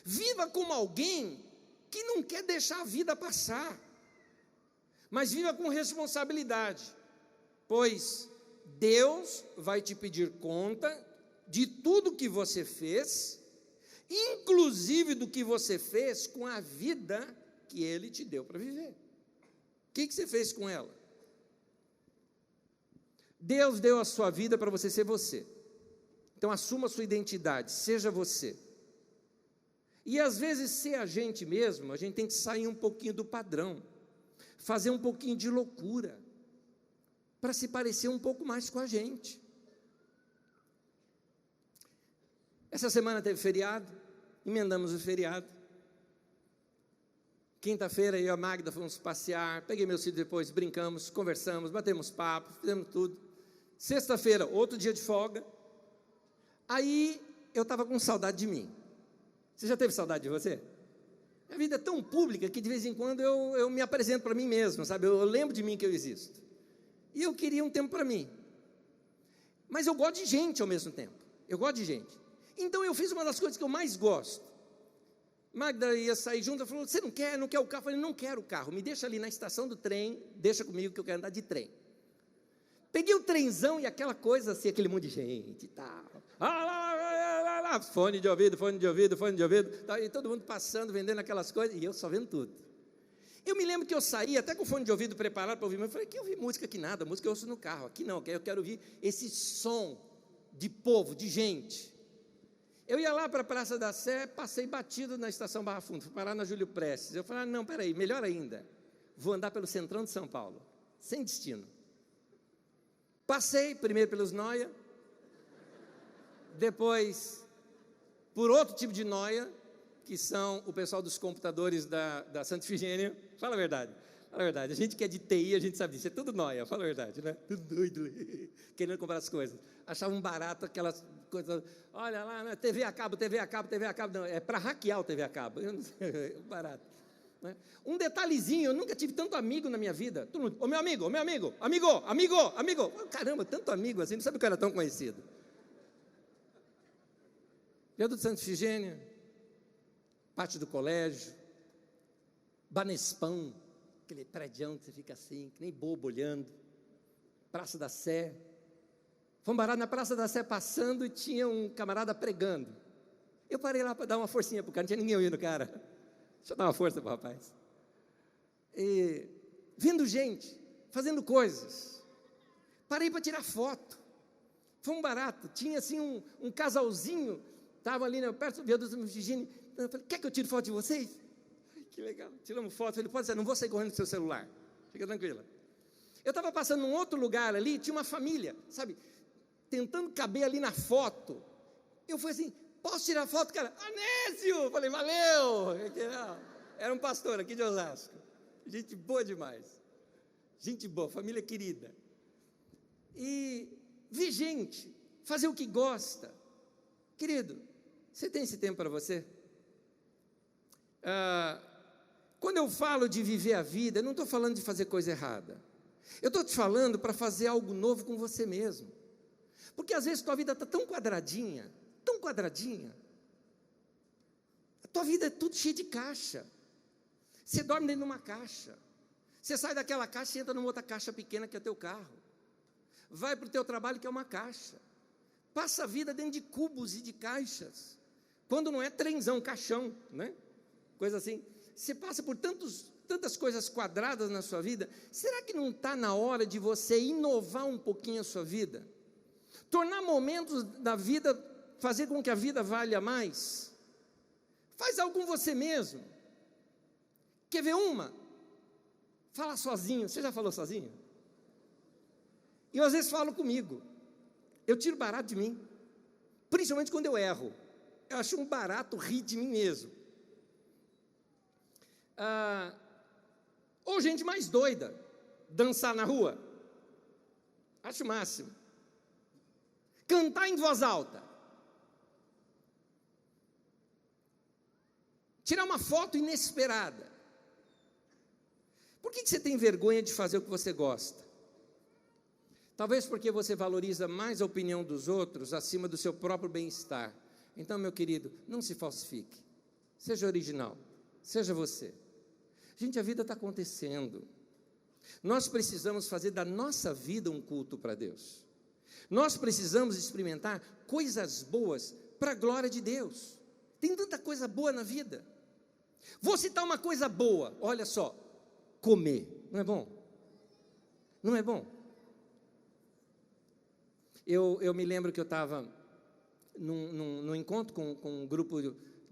Speaker 1: Viva como alguém que não quer deixar a vida passar, mas viva com responsabilidade, pois Deus vai te pedir conta de tudo que você fez, inclusive do que você fez com a vida que Ele te deu para viver. O que você fez com ela? Deus deu a sua vida para você ser você. Então assuma a sua identidade, seja você. E às vezes ser a gente mesmo, a gente tem que sair um pouquinho do padrão, fazer um pouquinho de loucura, para se parecer um pouco mais com a gente. Essa semana teve feriado, emendamos o feriado. Quinta-feira eu e a Magda fomos passear, peguei meus filhos depois, brincamos, conversamos, batemos papo, fizemos tudo. Sexta-feira, outro dia de folga. Aí eu estava com saudade de mim. Você já teve saudade de você? A vida é tão pública que de vez em quando eu me apresento para mim mesmo, sabe? Eu lembro de mim que eu existo. E eu queria um tempo para mim. Mas eu gosto de gente ao mesmo tempo. Eu gosto de gente. Então eu fiz uma das coisas que eu mais gosto. Magda ia sair junto, ela falou, você não quer o carro? Eu falei, não quero o carro, me deixa ali na estação do trem, deixa comigo que eu quero andar de trem. Peguei o trenzão e aquela coisa assim, aquele monte de gente e tal. Fone de ouvido, tal, e todo mundo passando, vendendo aquelas coisas, e eu só vendo tudo. Eu me lembro que eu saí até com o fone de ouvido preparado para ouvir, mas eu falei, que eu ouvi música aqui nada, música eu ouço no carro, aqui não, eu quero ouvir esse som de povo, de gente. Eu ia lá para a Praça da Sé, passei batido na estação Barra Funda, fui parar na Júlio Prestes. Eu falei, não, peraí, melhor ainda, vou andar pelo centrão de São Paulo, sem destino. Passei primeiro pelos Noia, depois por outro tipo de Noia, que são o pessoal dos computadores da Santa Efigênia. Fala a verdade, a gente que é de TI, a gente sabe disso, é tudo Noia, fala a verdade, né? Tudo doido, querendo comprar as coisas. Achavam barato aquelas coisas, olha lá, né? TV a cabo, não, é para hackear o TV a cabo, eu não sei, barato. Né? Um detalhezinho, eu nunca tive tanto amigo na minha vida. Todo mundo, ô meu amigo, amigo. Caramba, tanto amigo assim, não sabe que eu era tão conhecido. Viaduto de Santa Efigênia, pátio do colégio, Banespão, aquele prédião que você fica assim, que nem bobo olhando, Praça da Sé. Fomos parar na Praça da Sé passando e tinha um camarada pregando. Eu parei lá para dar uma forcinha para o cara, não tinha ninguém ouvindo o cara. Deixa eu dar uma força para o rapaz. E, vendo gente, fazendo coisas. Parei para tirar foto. Foi um barato. Tinha assim um casalzinho, estava ali, né, perto do viaduto do Figini. Eu falei, quer que eu tire foto de vocês? Ai, que legal. Tiramos foto. Ele pode ser, não vou sair correndo com seu celular. Fica tranquila. Eu estava passando num outro lugar ali, tinha uma família, sabe, tentando caber ali na foto. Eu fui assim, posso tirar foto, cara? Anésio! Falei, valeu! Era um pastor aqui de Osasco. Gente boa demais. Gente boa, família querida. E vi gente fazer o que gosta. Querido, você tem esse tempo para você? Quando eu falo de viver a vida, eu não estou falando de fazer coisa errada. Eu estou te falando para fazer algo novo com você mesmo. Porque às vezes tua vida está tão quadradinha, a tua vida é tudo cheio de caixa. Você dorme dentro de uma caixa, você sai daquela caixa e entra numa outra caixa pequena que é o teu carro, vai para o teu trabalho que é uma caixa, passa a vida dentro de cubos e de caixas, quando não é trenzão, caixão, né? Coisa assim, você passa por tantas coisas quadradas na sua vida. Será que não está na hora de você inovar um pouquinho a sua vida? Tornar momentos da vida, fazer com que a vida valha mais? Faz algo com você mesmo. Quer ver uma? Fala sozinho. Você já falou sozinho? E eu às vezes falo comigo. Eu tiro barato de mim. Principalmente quando eu erro. Eu acho um barato rir de mim mesmo. Ou gente mais doida. Dançar na rua. Acho o máximo. Cantar em voz alta. Tirar uma foto inesperada. Por que você tem vergonha de fazer o que você gosta? Talvez porque você valoriza mais a opinião dos outros acima do seu próprio bem-estar. Então, meu querido, não se falsifique. Seja original. Seja você. Gente, a vida está acontecendo. Nós precisamos fazer da nossa vida um culto para Deus. Nós precisamos experimentar coisas boas para a glória de Deus. Tem tanta coisa boa na vida. Vou citar uma coisa boa, olha só. Comer, não é bom? Não é bom? Eu me lembro que eu estava num encontro com um grupo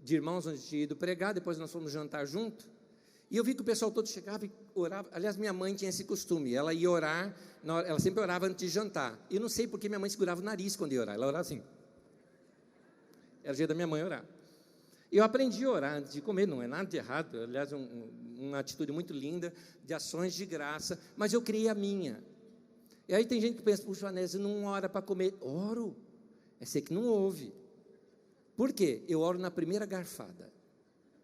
Speaker 1: de irmãos onde tinha ido pregar, depois nós fomos jantar junto, e eu vi que o pessoal todo chegava e orava. Aliás, minha mãe tinha esse costume, ela ia orar, ela sempre orava antes de jantar, e eu não sei porque minha mãe segurava o nariz quando ia orar, ela orava assim, era o jeito da minha mãe orar. Eu aprendi a orar antes de comer, não é nada de errado, aliás, uma atitude muito linda, de ações de graça, mas eu criei a minha. E aí tem gente que pensa, puxa, Anésio, não ora para comer. Oro, é você que não ouve. Por quê? Eu oro na primeira garfada.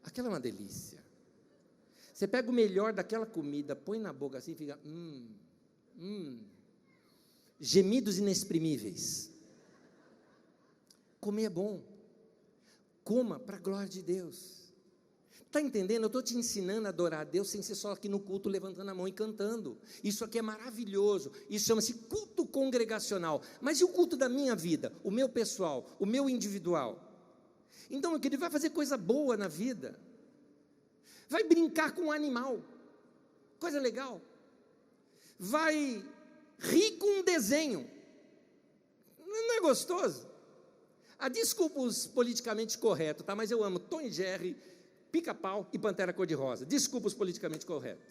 Speaker 1: Aquela é uma delícia. Você pega o melhor daquela comida, põe na boca assim e fica, gemidos inexprimíveis. Comer é bom. Coma para a glória de Deus. Está entendendo? Eu estou te ensinando a adorar a Deus sem ser só aqui no culto levantando a mão e cantando. Isso aqui é maravilhoso. Isso chama-se culto congregacional. Mas e o culto da minha vida? O meu pessoal, o meu individual? Então, meu querido, vai fazer coisa boa na vida. Vai brincar com um animal. Coisa legal. Vai rir com um desenho. Não é gostoso? Desculpa os politicamente corretos, tá? Mas eu amo Tom e Jerry, Pica-Pau e Pantera Cor-de-Rosa. Desculpa os politicamente corretos.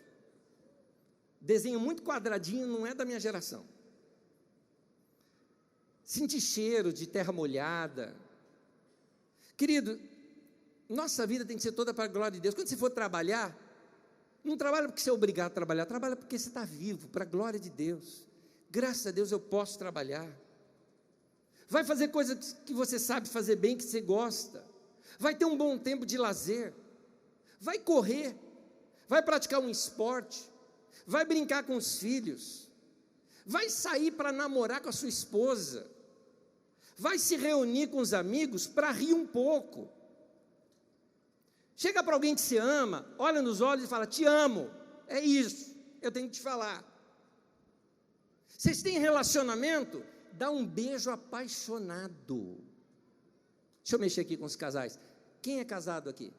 Speaker 1: Desenho muito quadradinho, não é da minha geração. Sentir cheiro de terra molhada. Querido, nossa vida tem que ser toda para a glória de Deus. Quando você for trabalhar, não trabalha porque você é obrigado a trabalhar, trabalha porque você está vivo, para a glória de Deus. Graças a Deus eu posso trabalhar. Vai fazer coisas que você sabe fazer bem, que você gosta. Vai ter um bom tempo de lazer. Vai correr. Vai praticar um esporte. Vai brincar com os filhos. Vai sair para namorar com a sua esposa. Vai se reunir com os amigos para rir um pouco. Chega para alguém que você ama, olha nos olhos e fala, te amo. É isso, eu tenho que te falar. Vocês têm relacionamento? Dá um beijo apaixonado. Deixa eu mexer aqui com os casais. Quem é casado aqui?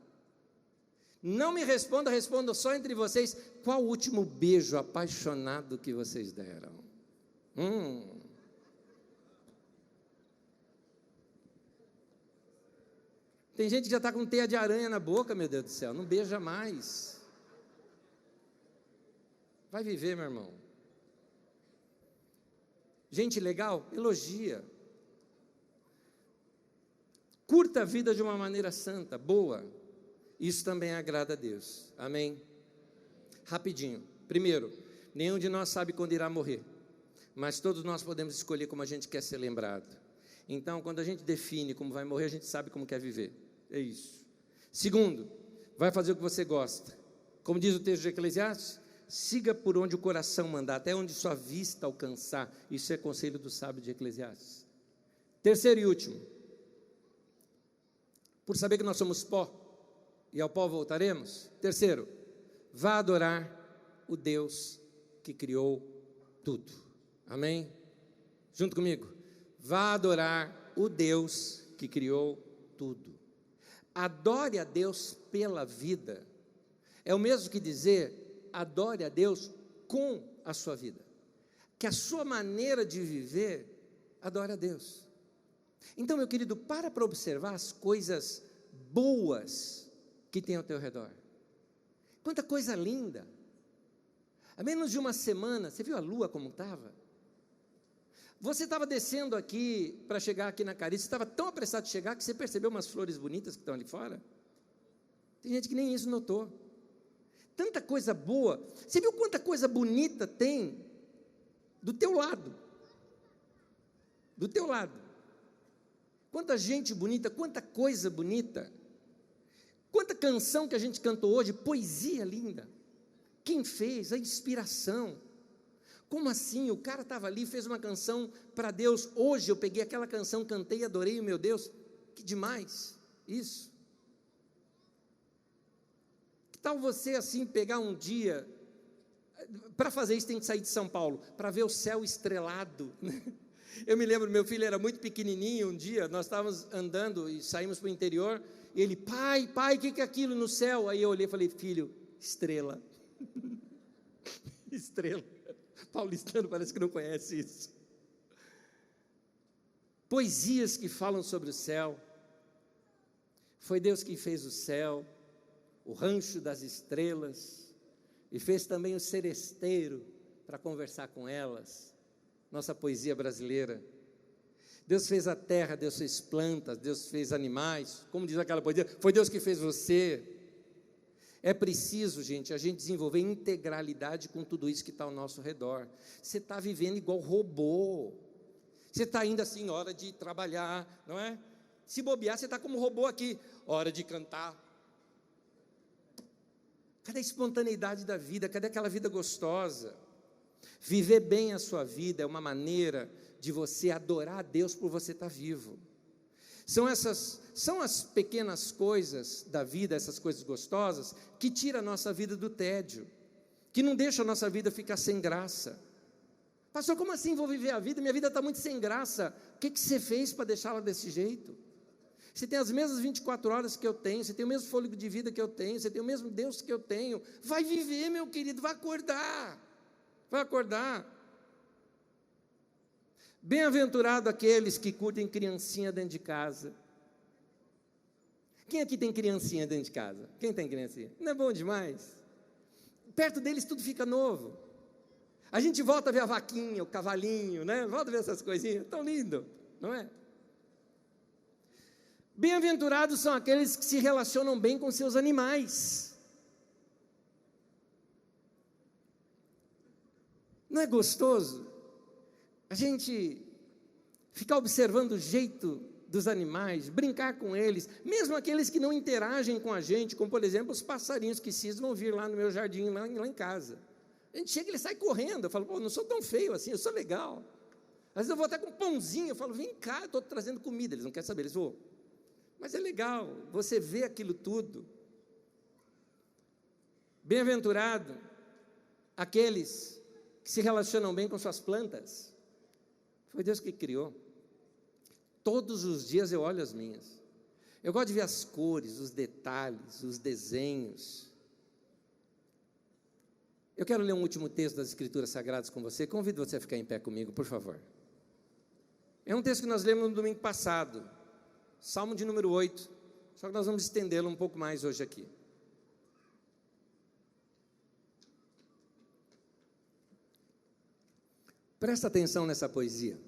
Speaker 1: Não me responda, responda só entre vocês. Qual o último beijo apaixonado que vocês deram? Tem gente que já está com teia de aranha na boca, meu Deus do céu. Não beija mais. Vai viver, meu irmão. Gente legal, elogia. Curta a vida de uma maneira santa, boa. Isso também agrada a Deus. Amém? Rapidinho. Primeiro, nenhum de nós sabe quando irá morrer, mas todos nós podemos escolher como a gente quer ser lembrado. Então, quando a gente define como vai morrer, a gente sabe como quer viver. É isso. Segundo, vai fazer o que você gosta. Como diz o texto de Eclesiastes, siga por onde o coração mandar, até onde sua vista alcançar. Isso é conselho do sábio de Eclesiastes. Terceiro e último, por saber que nós somos pó, e ao pó voltaremos. Terceiro, vá adorar o Deus que criou tudo. Amém? Junto comigo. Vá adorar o Deus que criou tudo. Adore a Deus pela vida. É o mesmo que dizer, adore a Deus com a sua vida. Que a sua maneira de viver, adore a Deus. Então, meu querido, para observar as coisas boas que tem ao teu redor. Quanta coisa linda. Há menos de uma semana, você viu a lua como estava? Você estava descendo aqui para chegar aqui na Carícia, você estava tão apressado de chegar que você percebeu umas flores bonitas que estão ali fora? Tem gente que nem isso notou. Tanta coisa boa. Você viu quanta coisa bonita tem do teu lado? Do teu lado. Quanta gente bonita, quanta coisa bonita. Quanta canção que a gente cantou hoje, poesia linda. Quem fez? A inspiração. Como assim? O cara estava ali, fez uma canção para Deus. Hoje eu peguei aquela canção, cantei, adorei o meu Deus. Que demais isso. Que tal você assim pegar um dia, para fazer isso tem que sair de São Paulo, para ver o céu estrelado. Eu me lembro, meu filho era muito pequenininho, um dia nós estávamos andando e saímos para o interior, e ele, pai, o que é aquilo no céu? Aí eu olhei e falei, filho, estrela. Estrela. Paulistano parece que não conhece isso. Poesias que falam sobre o céu. Foi Deus quem fez o céu, o rancho das estrelas, e fez também o seresteiro para conversar com elas. Nossa poesia brasileira. Deus fez a terra, Deus fez plantas, Deus fez animais, como diz aquela poesia, foi Deus que fez você. É preciso, gente, a gente desenvolver integralidade com tudo isso que está ao nosso redor. Você está vivendo igual robô, você está indo assim, hora de trabalhar, não é? Se bobear, você está como robô aqui, hora de cantar. Cadê a espontaneidade da vida? Cadê aquela vida gostosa? Viver bem a sua vida é uma maneira de você adorar a Deus por você estar vivo. São as pequenas coisas da vida, essas coisas gostosas, que tiram a nossa vida do tédio, que não deixam a nossa vida ficar sem graça. Pastor, como assim vou viver a vida? Minha vida está muito sem graça. O que você fez para deixá-la desse jeito? Você tem as mesmas 24 horas que eu tenho, você tem o mesmo fôlego de vida que eu tenho, você tem o mesmo Deus que eu tenho. Vai viver, meu querido, vai acordar. Vai acordar. Bem-aventurado aqueles que curtem criancinha dentro de casa. Quem aqui tem criancinha dentro de casa? Quem tem criancinha? Não é bom demais? Perto deles tudo fica novo. A gente volta a ver a vaquinha, o cavalinho, né? Volta a ver essas coisinhas, tão lindo, não é? Bem-aventurados são aqueles que se relacionam bem com seus animais. Não é gostoso a gente ficar observando o jeito dos animais, brincar com eles, mesmo aqueles que não interagem com a gente, como por exemplo os passarinhos que cismam vir lá no meu jardim, lá em casa. A gente chega e ele sai correndo, eu falo, pô, não sou tão feio assim, eu sou legal. Às vezes eu vou até com um pãozinho, eu falo, vem cá, eu estou trazendo comida, eles não querem saber, eles vão. Mas é legal, você vê aquilo tudo. Bem-aventurado aqueles que se relacionam bem com suas plantas. Foi Deus que criou. Todos os dias eu olho as minhas. Eu gosto de ver as cores, os detalhes, os desenhos. Eu quero ler um último texto das Escrituras Sagradas com você. Convido você a ficar em pé comigo, por favor. É um texto que nós lemos no domingo passado. Salmo de número 8, só que nós vamos estendê-lo um pouco mais hoje aqui. Presta atenção nessa poesia.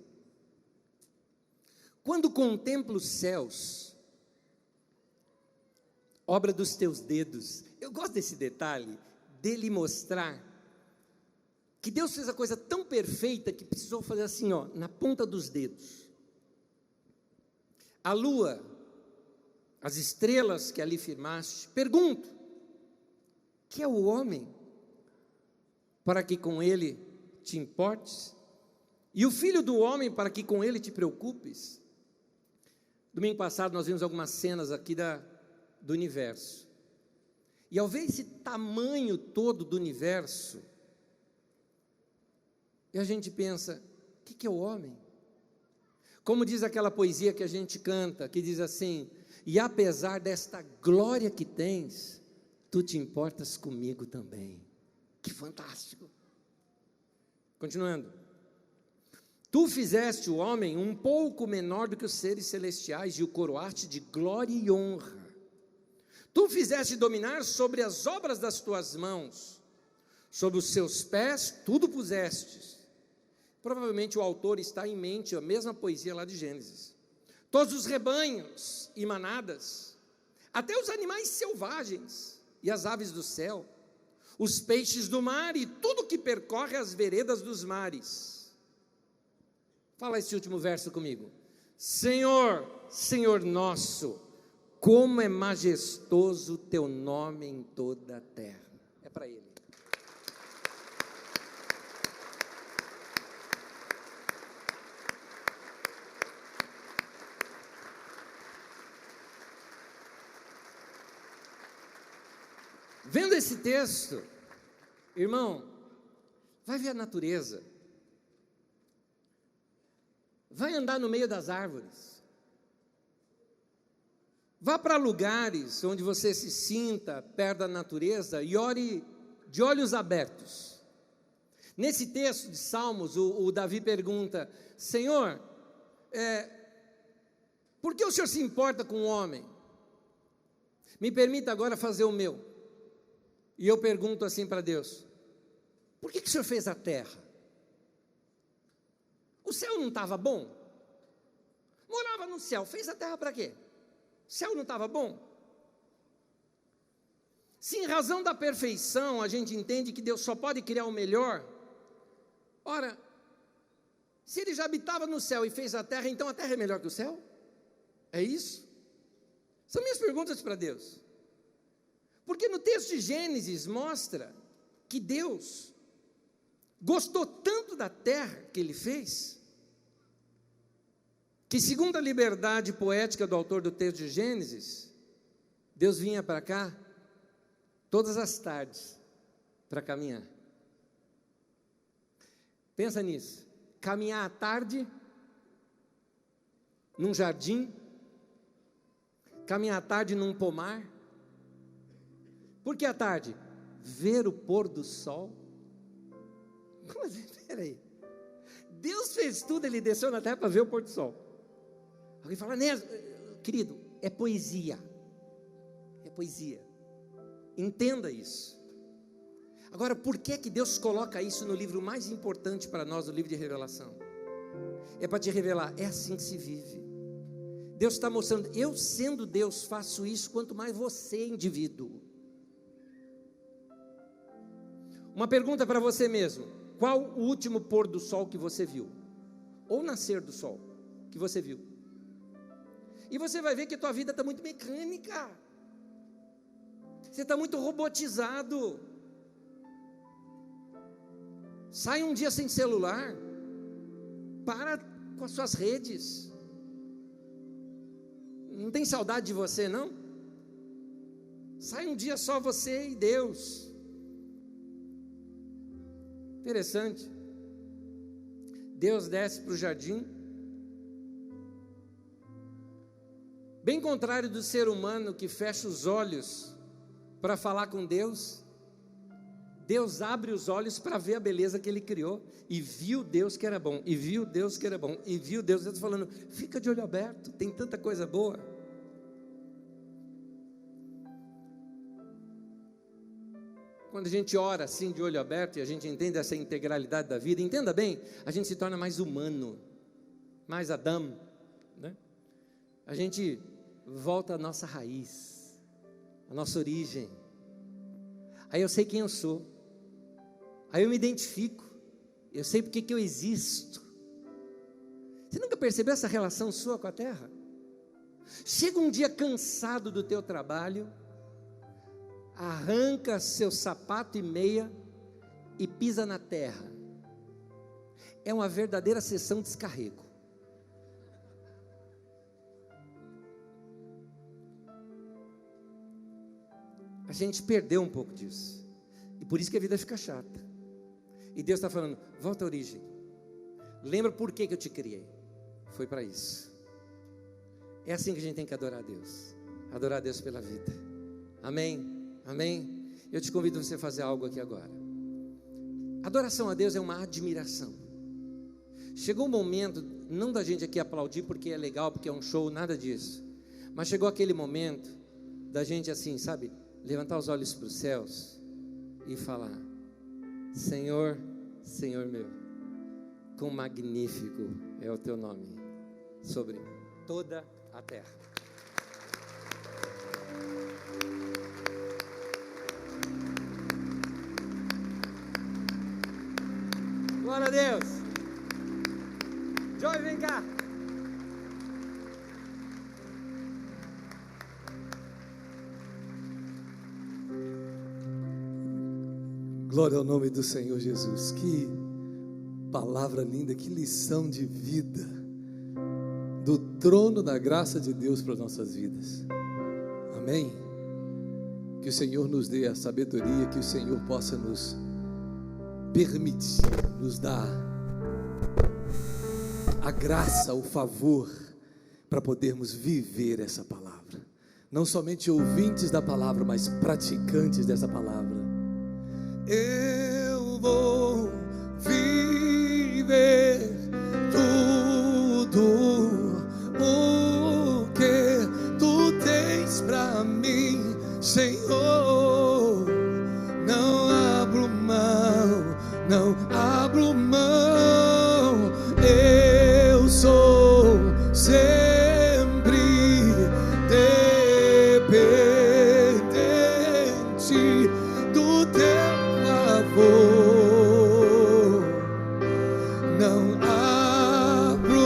Speaker 1: Quando contemplo os céus, obra dos teus dedos, eu gosto desse detalhe, dele mostrar que Deus fez a coisa tão perfeita que precisou fazer assim, ó, na ponta dos dedos. A lua, as estrelas que ali firmaste, pergunto, que é o homem, para que com ele te importes? E o filho do homem, para que com ele te preocupes? Domingo passado nós vimos algumas cenas aqui do universo, e ao ver esse tamanho todo do universo, e a gente pensa, o que é o homem? Como diz aquela poesia que a gente canta, que diz assim, e apesar desta glória que tens, tu te importas comigo também. Que fantástico. Continuando. Tu fizeste o homem um pouco menor do que os seres celestiais e o coroaste de glória e honra. Tu fizeste dominar sobre as obras das tuas mãos, sobre os seus pés tudo pusestes. Provavelmente o autor está em mente a mesma poesia lá de Gênesis. Todos os rebanhos e manadas, até os animais selvagens e as aves do céu, os peixes do mar e tudo que percorre as veredas dos mares. Fala esse último verso comigo. Senhor, Senhor nosso, como é majestoso o teu nome em toda a terra. É para ele. Vendo esse texto, irmão, vai ver a natureza, vai andar no meio das árvores, vá para lugares onde você se sinta perto da natureza e ore de olhos abertos. Nesse texto de Salmos, o Davi pergunta: Senhor, por que o Senhor se importa com o homem? Me permita agora fazer o meu. E eu pergunto assim para Deus: por que o Senhor fez a terra? O céu não estava bom? Morava no céu, fez a terra para quê? O céu não estava bom? Se em razão da perfeição a gente entende que Deus só pode criar o melhor, ora, se Ele já habitava no céu e fez a terra, então a terra é melhor que o céu? É isso? São minhas perguntas para Deus. Porque no texto de Gênesis mostra que Deus gostou tanto da terra que Ele fez, que segundo a liberdade poética do autor do texto de Gênesis, Deus vinha para cá todas as tardes para caminhar. Pensa nisso, caminhar à tarde num jardim, caminhar à tarde num pomar. Por que à tarde? Ver o pôr do sol. Como assim? Peraí, Deus fez tudo, Ele desceu na terra para ver o pôr do sol. Alguém fala: querido, é poesia. É poesia. Entenda isso. Agora, por que Deus coloca isso no livro mais importante para nós, o livro de Revelação? É para te revelar, é assim que se vive. Deus está mostrando, eu sendo Deus faço isso, quanto mais você, indivíduo. Uma pergunta para você mesmo: qual o último pôr do sol que você viu? Ou nascer do sol que você viu? E você vai ver que a tua vida está muito mecânica, você está muito robotizado. Sai um dia sem celular, para com as suas redes. Não tem saudade de você, não? Sai um dia só você e Deus. Interessante. Deus desce para o jardim, bem contrário do ser humano que fecha os olhos para falar com Deus. Deus abre os olhos para ver a beleza que Ele criou, e viu Deus que era bom, e viu Deus que era bom, e viu Deus falando: fica de olho aberto, tem tanta coisa boa. Quando a gente ora assim de olho aberto e a gente entende essa integralidade da vida, entenda bem, a gente se torna mais humano, mais Adão, né? A gente volta à nossa raiz, à nossa origem. Aí eu sei quem eu sou, aí eu me identifico, eu sei porque que eu existo. Você nunca percebeu essa relação sua com a terra? Chega um dia cansado do teu trabalho, arranca seu sapato e meia e pisa na terra. É uma verdadeira sessão de descarrego. A gente perdeu um pouco disso, e por isso que a vida fica chata. E Deus está falando: volta à origem, lembra por que eu te criei, foi para isso. É assim que a gente tem que adorar a Deus pela vida. Amém? Amém? Eu te convido a você fazer algo aqui agora. Adoração a Deus é uma admiração. Chegou o momento, não da gente aqui aplaudir porque é legal, porque é um show, nada disso, mas chegou aquele momento da gente assim, sabe, levantar os olhos para os céus e falar: Senhor, Senhor meu, quão magnífico é o teu nome sobre toda a terra. Glória a Deus. Joy, vem cá.
Speaker 2: Glória ao nome do Senhor Jesus. Que palavra linda, que lição de vida, do trono da graça de Deus para as nossas vidas. Amém? Que o Senhor nos dê a sabedoria, que o Senhor possa nos permitir, nos dar a graça, o favor, para podermos viver essa palavra. Não somente ouvintes da palavra, mas praticantes dessa palavra. Eu vou viver tudo o que tu tens para mim, Senhor. Não abro mão, não abro mão. Eu sou sempre dependente do teu favor. Não abro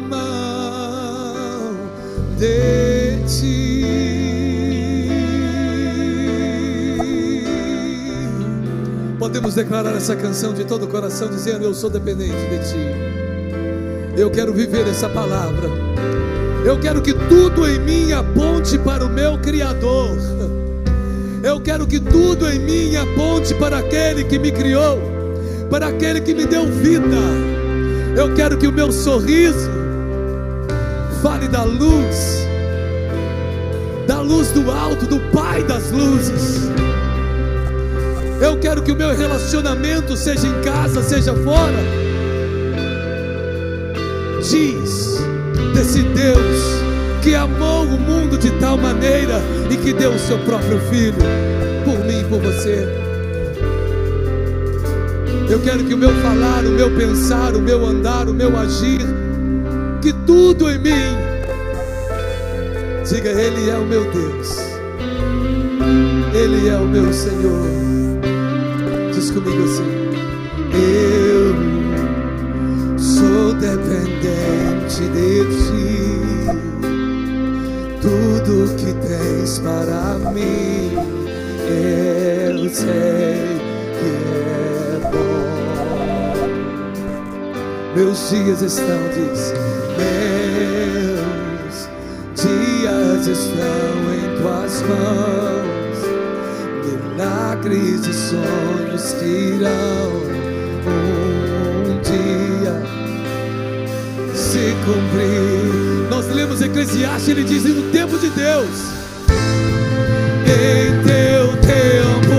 Speaker 2: mão de ti. Podemos declarar essa canção de todo o coração, dizendo: eu sou dependente de ti. Eu quero viver essa palavra. Eu quero que tudo em mim aponte para o meu Criador. Eu quero que tudo em mim aponte para aquele que me criou, para aquele que me deu vida. Eu quero que o meu sorriso fale da luz do alto, do Pai das luzes. Eu quero que o meu relacionamento, seja em casa, seja fora, diz desse Deus que amou o mundo de tal maneira e que deu o seu próprio Filho por mim e por você. Eu quero que o meu falar, o meu pensar, o meu andar, o meu agir, que tudo em mim diga: Ele é o meu Deus, Ele é o meu Senhor. Diz comigo assim: eu sou dependente de ti. Tudo que tens para mim, eu sei que é bom. Meus dias estão, diz, meus dias estão em tuas mãos. Milagres e sonhos que irão um dia se cumprir. Nós lemos Eclesiastes, ele diz: no tempo de Deus, em teu tempo,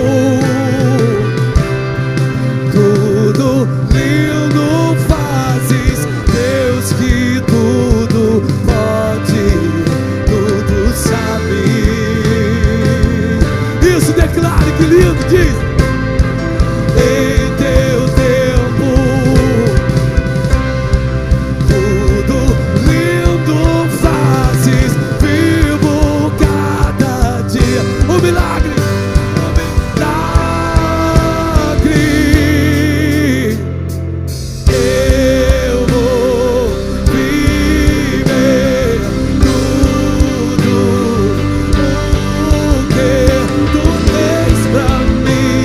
Speaker 2: tudo lindo fazes, Deus que tudo pode, tudo sabe. Isso, declare, que lindo, diz: em teu tempo, tudo lindo fazes, vivo cada dia. O milagre, eu vou viver tudo o que tu tens pra mim,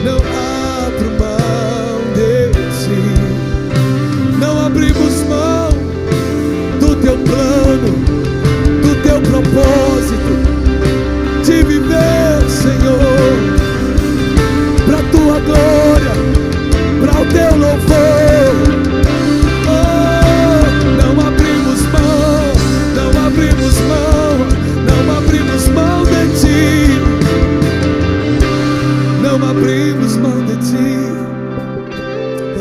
Speaker 2: não abro mão de ti. Não abrimos mão do teu plano, do teu propósito de viver, Senhor, para a tua glória, para o teu louvor. Oh, não abrimos mão, não abrimos mão, não abrimos mão de ti. Não abrimos mão de ti.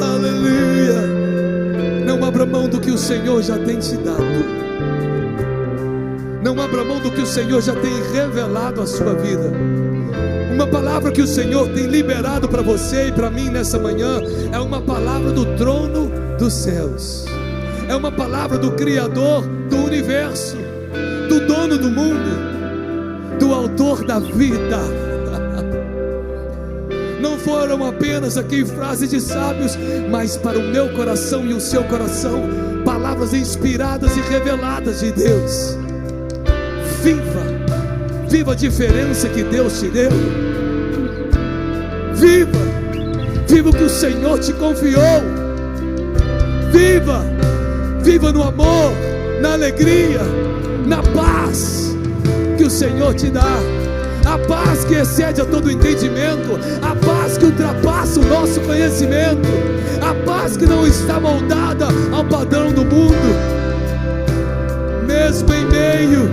Speaker 2: Aleluia. Não abra mão do que o Senhor já tem te dado. Não abra mão do que o Senhor já tem revelado à sua vida. Uma palavra que o Senhor tem liberado para você e para mim nessa manhã é uma palavra do trono dos céus. É uma palavra do Criador do universo, do dono do mundo, do autor da vida. Não foram apenas aqui frases de sábios, mas para o meu coração e o seu coração, palavras inspiradas e reveladas de Deus. Viva a diferença que Deus te deu. Viva o que o Senhor te confiou. Viva no amor, na alegria, na paz que o Senhor te dá. A paz que excede a todo entendimento, a paz que ultrapassa o nosso conhecimento, a paz que não está moldada ao padrão do mundo. Mesmo em meio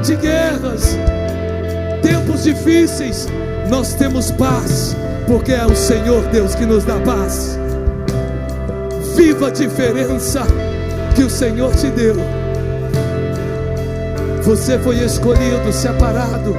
Speaker 2: de guerras, tempos difíceis, nós temos paz, porque é o Senhor Deus que nos dá paz. Viva a diferença que o Senhor te deu. Você foi escolhido, separado.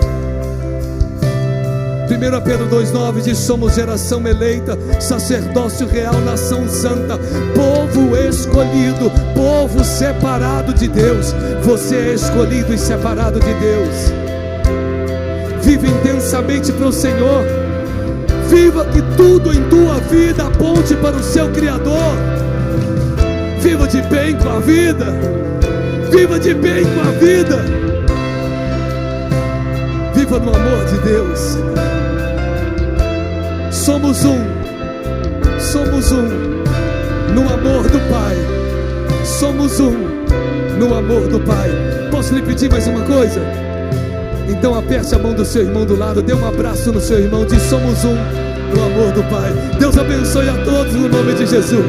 Speaker 2: 1 Pedro 2,9 diz: somos geração eleita, sacerdócio real, nação santa, povo escolhido, povo separado de Deus. Você é escolhido e separado de Deus. Viva intensamente para o Senhor. Viva que tudo em tua vida aponte para o seu Criador. Viva de bem com a vida. Viva de bem com a vida. Viva no amor de Deus. Somos um no amor do Pai. Somos um no amor do Pai. Posso lhe pedir mais uma coisa? Então aperte a mão do seu irmão do lado, dê um abraço no seu irmão, diz: somos um no amor do Pai. Deus abençoe a todos no nome de Jesus.